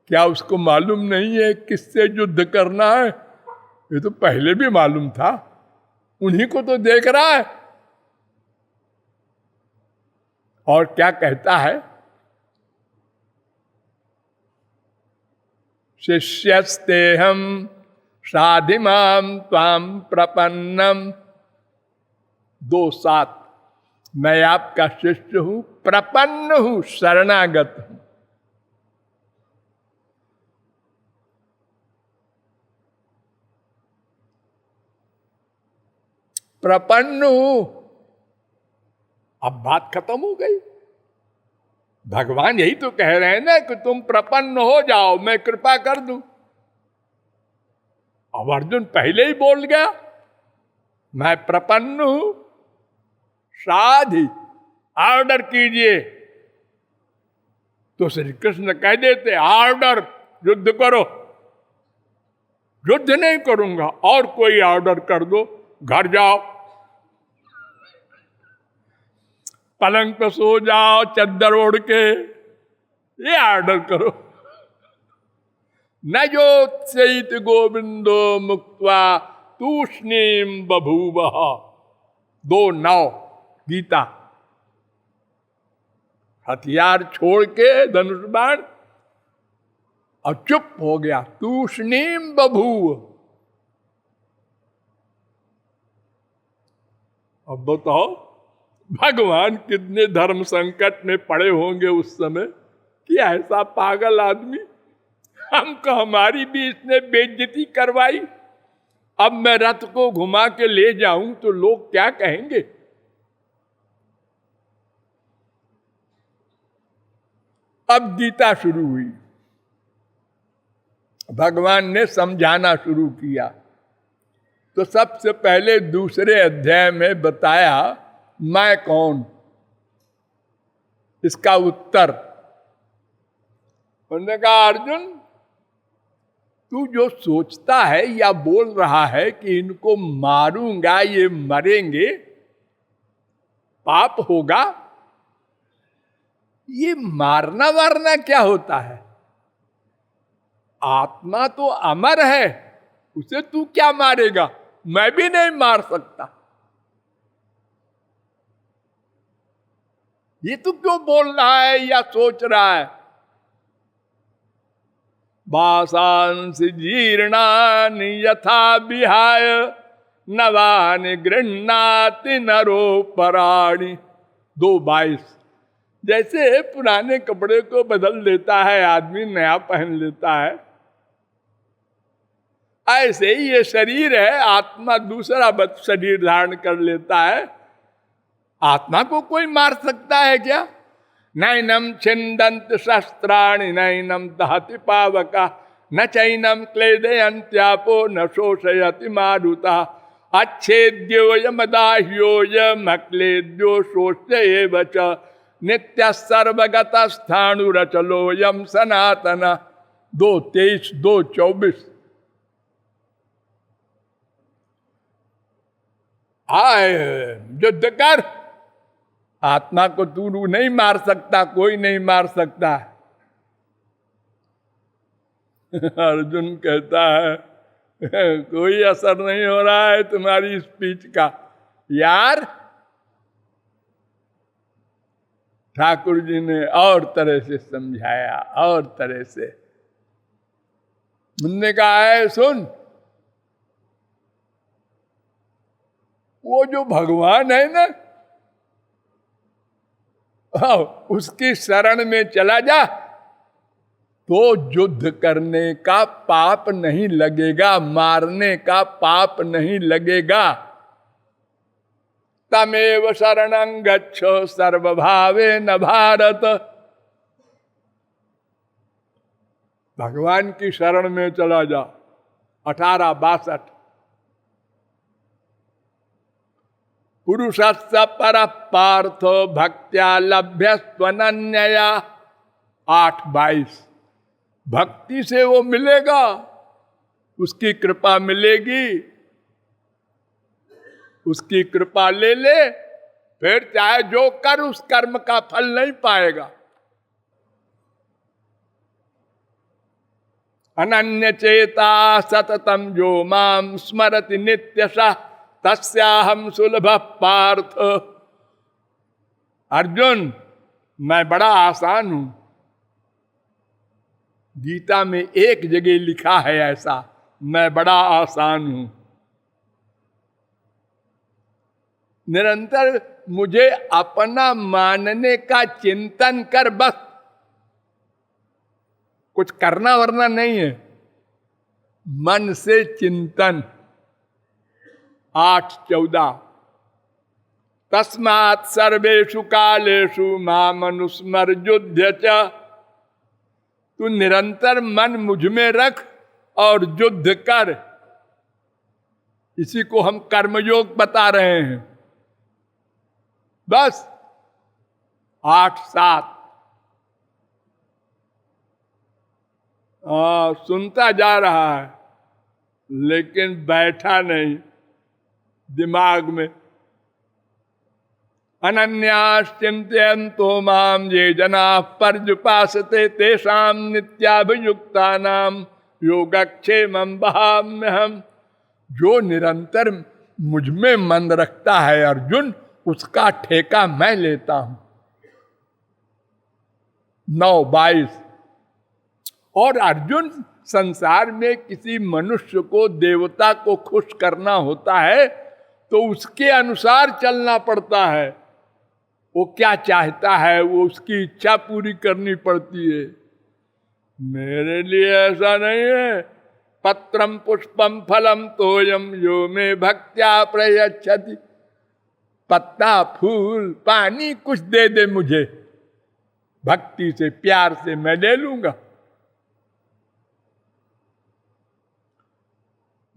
क्या उसको मालूम नहीं है किससे युद्ध करना है? ये तो पहले भी मालूम था, उन्हीं को तो देख रहा है। और क्या कहता है, शिष्यस्तेहम साधिमाम त्वाम प्रपन्नम। 2:7 मैं आपका शिष्य हूं, प्रपन्न हूं, शरणागत हूं। प्रपन्न हूं। अब बात खत्म हो गई। भगवान यही तो कह रहे हैं ना कि तुम प्रपन्न हो जाओ, मैं कृपा कर दूं। अब अर्जुन पहले ही बोल गया मैं प्रपन्न हूं। साधि ऑर्डर कीजिए, तो श्री कृष्ण कह देते ऑर्डर, युद्ध करो। युद्ध नहीं करूंगा, और कोई ऑर्डर कर दो, घर जाओ, पलंग पे सो जाओ चद्दर ओढ़ के, ये ऑर्डर करो। न जोत्स्यति गोविंदो मुक्त्वा तूष्णीम बभूवः। 2:9 गीता। हथियार छोड़ के धनुष बाण और चुप हो गया। तूष्णीम बभूव। अब बताओ भगवान कितने धर्म संकट में पड़े होंगे उस समय कि ऐसा पागल आदमी, हमको हमारी भी इसने बेइज्जती करवाई। अब मैं रथ को घुमा के ले जाऊं तो लोग क्या कहेंगे? अब गीता शुरू हुई, भगवान ने समझाना शुरू किया। तो सबसे पहले दूसरे अध्याय में बताया मैं कौन, इसका उत्तर। उन्होंने कहा अर्जुन, तू जो सोचता है या बोल रहा है कि इनको मारूंगा, ये मरेंगे, पाप होगा, ये मारना वारना क्या होता है? आत्मा तो अमर है, उसे तू क्या मारेगा? मैं भी नहीं मार सकता। ये तू क्यों बोल रहा है या सोच रहा है? वासांसि जीर्णानि यथा विहाय नवानि गृह्णाति नरोपराणि। 2:22। जैसे पुराने कपड़े को बदल देता है आदमी, नया पहन लेता है, ऐसे ही ये शरीर है, आत्मा दूसरा शरीर धारण कर लेता है। आत्मा को कोई मार सकता है क्या? नैनम छिन्दन्ति शस्त्राणि नैनम दहति पावका न चैनम क्लेदयन्त्यापो न शोषयति मारुतः अच्छेद्योयमदाह्योयमक्लेद्यो शोष्येव च नित्यः सर्वगतस्थाणुरचलोऽयं सनातन। 2:23, 2:24। आए युद्ध कर, आत्मा को तू नहीं मार सकता, कोई नहीं मार सकता। अर्जुन कहता है कोई असर नहीं हो रहा है तुम्हारी स्पीच का। यार ठाकुर जी ने और तरह से समझाया, और तरह से उन्होंने कहा है सुन, वो जो भगवान है ना, उसकी शरण में चला जा तो युद्ध करने का पाप नहीं लगेगा, मारने का पाप नहीं लगेगा। तमेव शरणं गच्छ सर्वभावेन भारत। भगवान की शरण में चला जा। 1862। पुरुषस्य परः पार्थ भक्त्या लभ्य स्वनन्यया। 8:22। भक्ति से वो मिलेगा, उसकी कृपा मिलेगी, उसकी कृपा ले ले, फिर चाहे जो कर उस कर्म का फल नहीं पाएगा। अनन्य चेता सततम जो माम स्मरति नित्यशः तस्याहम सुलभ पार्थ। अर्जुन मैं बड़ा आसान हूं। गीता में एक जगह लिखा है ऐसा, मैं बड़ा आसान हूं। निरंतर मुझे अपना मानने का चिंतन कर, बस कुछ करना वरना नहीं है, मन से चिंतन। 8:14। तस्मात् सर्वेषु कालेषु मामनुस्मर युध्य च। तू निरंतर मन मुझ में रख और युद्ध कर। इसी को हम कर्मयोग बता रहे हैं। बस 8:7। सुनता जा रहा है लेकिन बैठा नहीं दिमाग में। अनन्याश्चिन्तयन्तो माम ये जनाः पर्युपासते तेषां नित्याभियुक्तानां योगक्षेमं वहाम्यहम्। जो निरंतर मुझ में मन रखता है अर्जुन, उसका ठेका मैं लेता हूं। 9:22। और अर्जुन संसार में किसी मनुष्य को, देवता को खुश करना होता है तो उसके अनुसार चलना पड़ता है। वो क्या चाहता है वो उसकी इच्छा पूरी करनी पड़ती है। मेरे लिए ऐसा नहीं है। पत्रम पुष्पम फलम तोयम यो में भक्त्या प्रयच्छति। पत्ता फूल पानी कुछ दे दे मुझे, भक्ति से प्यार से मैं ले लूंगा।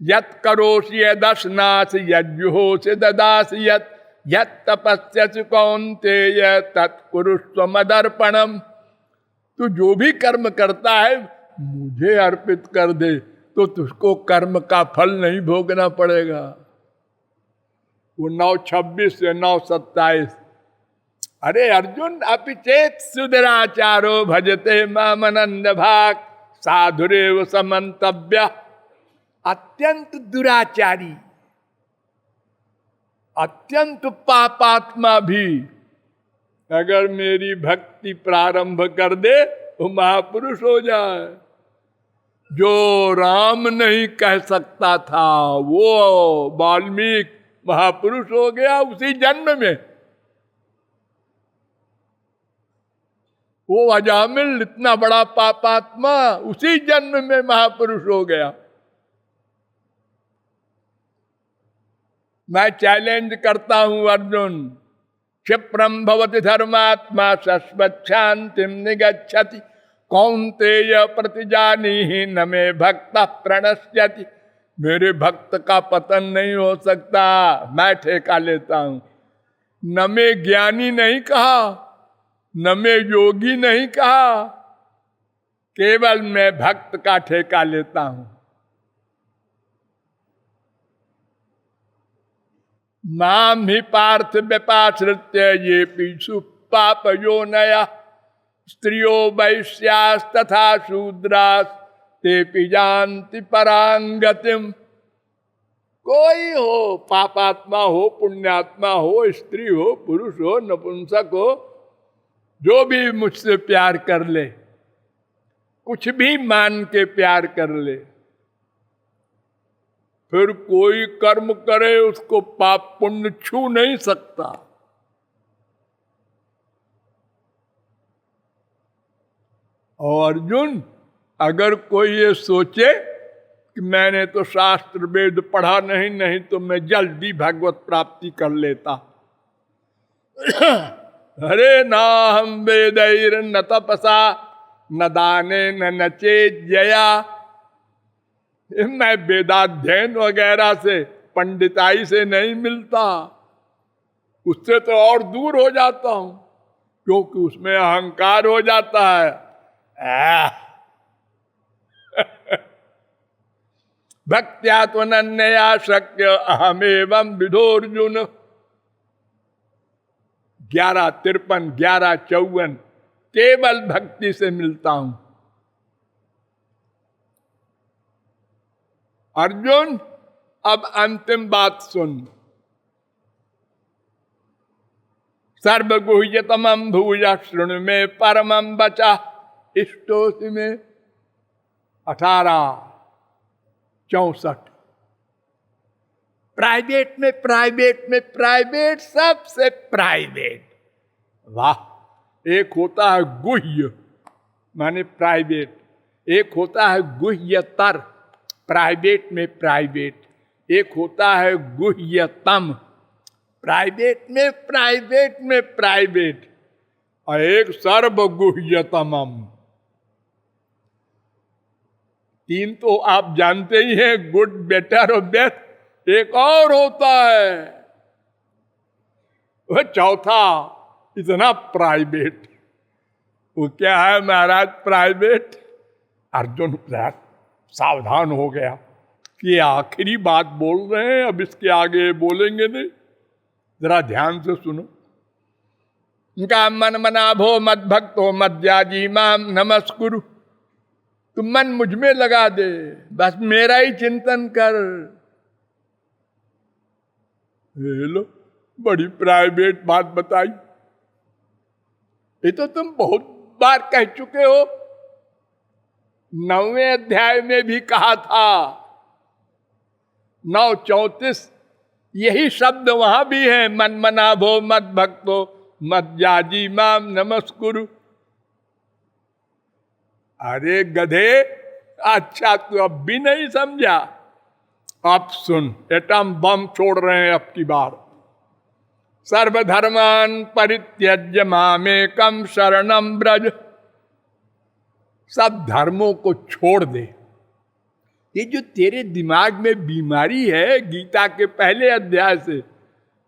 यत् करोषि यदश्नासि यज्जुहोषि ददासि यत् तपस्यसि कौन्तेय तत्कुरुष्व मदर्पणम। तू जो भी कर्म करता है मुझे अर्पित कर दे तो तुझको कर्म का फल नहीं भोगना पड़ेगा। वो 9:26 से 9:27। अरे अर्जुन अपिचेत सुदराचारो भजते मामनंद भाग साधुरेव समन्तव्य। अत्यंत दुराचारी, अत्यंत पापात्मा भी अगर मेरी भक्ति प्रारंभ कर दे तो महापुरुष हो जाए। जो राम नहीं कह सकता था वो वाल्मीकि महापुरुष हो गया उसी जन्म में। वो अजामिल इतना बड़ा पापात्मा उसी जन्म में महापुरुष हो गया। मैं चैलेंज करता हूं अर्जुन, क्षिप्रम भवति धर्मात्मा शश्वत शांतिम निगच्छति कौन्तेय प्रतिजानीहि न मे भक्त प्रणश्यति। मेरे भक्त का पतन नहीं हो सकता, मैं ठेका लेता हूं। न मैं ज्ञानी नहीं कहा, न मैं योगी नहीं कहा, केवल मैं भक्त का ठेका लेता हूं। माम ही पार्थ व्यपाश्रित्य ये पीछु पाप यो नया स्त्रियो वैश्यास तथा शूद्रास ते पिजान्ति परांगतिम। कोई हो, पापात्मा हो, पुण्यात्मा हो, स्त्री हो, पुरुष हो, नपुंसक हो, जो भी मुझसे प्यार कर ले, कुछ भी मान के प्यार कर ले, फिर कोई कर्म करे उसको पाप पुण्य छू नहीं सकता। और अर्जुन, अगर कोई ये सोचे कि मैंने तो शास्त्र वेद पढ़ा नहीं, नहीं तो मैं जल्दी भगवत प्राप्ति कर लेता। अरे ना हम वेदैर न तपसा न दाने न चेज्जया। मैं वेदाध्ययन वगैरह से, पंडिताई से नहीं मिलता, उससे तो और दूर हो जाता हूं, क्योंकि उसमें अहंकार हो जाता है। भक्त्या त्वनन्या शक्य अहमेवं विदोर्जुन। 11:53, 11:54 केवल भक्ति से मिलता हूं। अर्जुन, अब अंतिम बात सुन। सर्वगुह्यतमं भूय शृणु में परमं बचा। इष्टोसि में 18:64। प्राइवेट में प्राइवेट में प्राइवेट, सबसे प्राइवेट। वाह! एक होता है गुह्य माने प्राइवेट, एक होता है गुह्यतर, प्राइवेट में प्राइवेट, एक होता है गुह्यतम, प्राइवेट में प्राइवेट में प्राइवेट, और एक सर्वगुह्यतमम। 3 तो आप जानते ही हैं, गुड, बेटर और बेस्ट। एक और होता है वह चौथा, इतना प्राइवेट। वो क्या है महाराज प्राइवेट? अर्जुन सावधान हो गया कि आखिरी बात बोल रहे हैं, अब इसके आगे बोलेंगे नहीं। जरा ध्यान से सुनो। उनका मन मना भो मद भक्त हो मद जाजी माम नमस्कुरु। तुम मन मुझ में लगा दे, बस मेरा ही चिंतन कर। लो, बड़ी प्राइवेट बात बताई। ये तो तुम बहुत बार कह चुके हो। 9वें अध्याय में भी कहा था, 9:34। यही शब्द वहां भी है, मन मना भो मद भक्तो मद जाजी माम नमस्कुरु। अरे गधे, अच्छा तू अब भी नहीं समझा? अब सुन, एटम बम छोड़ रहे हैं अब की बार। सर्वधर्मान परित्यज्य मामेकम शरणम ब्रज। सब धर्मों को छोड़ दे। ये जो तेरे दिमाग में बीमारी है, गीता के पहले अध्याय से,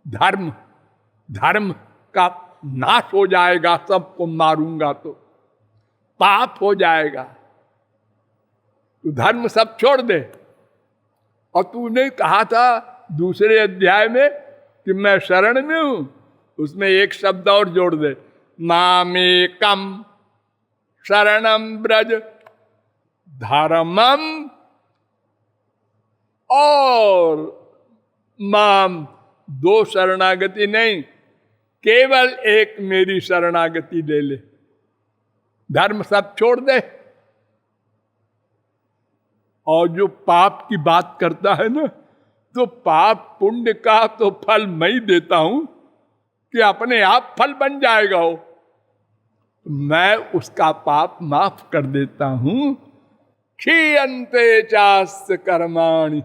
धर्म धर्म का नाश हो जाएगा, सबको मारूंगा तो पाप हो जाएगा, तू धर्म सब छोड़ दे। और तूने कहा था दूसरे अध्याय में कि मैं शरण में हूं, उसमें एक शब्द और जोड़ दे, मामेकम शरणम ब्रज। धर्मम और माम, 2 शरणागति नहीं, केवल एक मेरी शरणागति ले ले। धर्म सब छोड़ दे। और जो पाप की बात करता है ना, तो पाप पुण्य का तो फल मैं ही देता हूं कि अपने आप फल बन जाएगा। हो, मैं उसका पाप माफ कर देता हूं। क्षीयन्ते चास्य कर्माणि।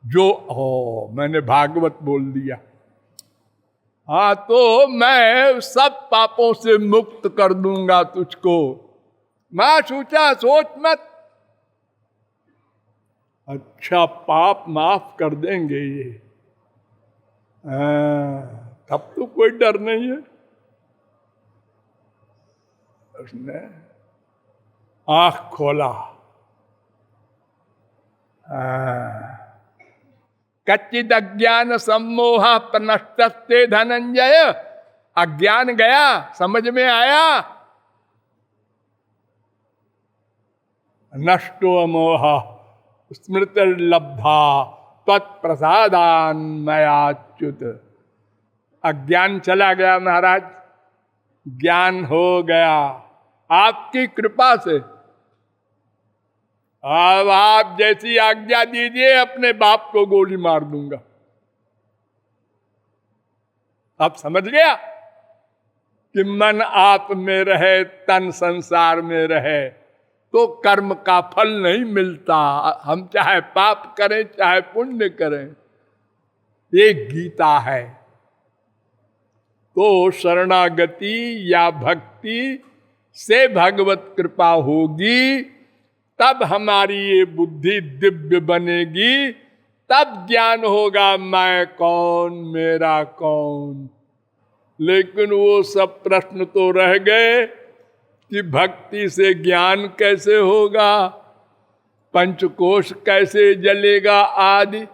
जो मैंने भागवत बोल दिया। हाँ, तो मैं सब पापों से मुक्त कर दूंगा तुझको। मैं सोचा, सोच मत। अच्छा, पाप माफ कर देंगे ये, तब तो कोई डर नहीं है। उसने आंख खोला, कच्चिद अज्ञान सम्मोह प्रनष्टस्ते धनंजय। अज्ञान गया, समझ में आया, नष्टो मोह स्मृतिर्लब्धा तत्प्रसादान मयाच्युत। अज्ञान चला गया महाराज, ज्ञान हो गया आपकी कृपा से। अब आप जैसी आज्ञा दीजिए, अपने बाप को गोली मार दूंगा। आप समझ गया कि मन आप में रहे, तन संसार में रहे, तो कर्म का फल नहीं मिलता। हम चाहे पाप करें चाहे पुण्य करें, ये गीता है। तो शरणागति या भक्ति से भगवत कृपा होगी, तब हमारी ये बुद्धि दिव्य बनेगी, तब ज्ञान होगा मैं कौन, मेरा कौन। लेकिन वो सब प्रश्न तो रह गए कि भक्ति से ज्ञान कैसे होगा, पंचकोश कैसे जलेगा आदि।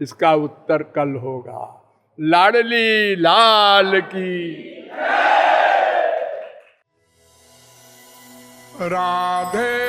इसका उत्तर कल होगा। लाडली लाल की। राधे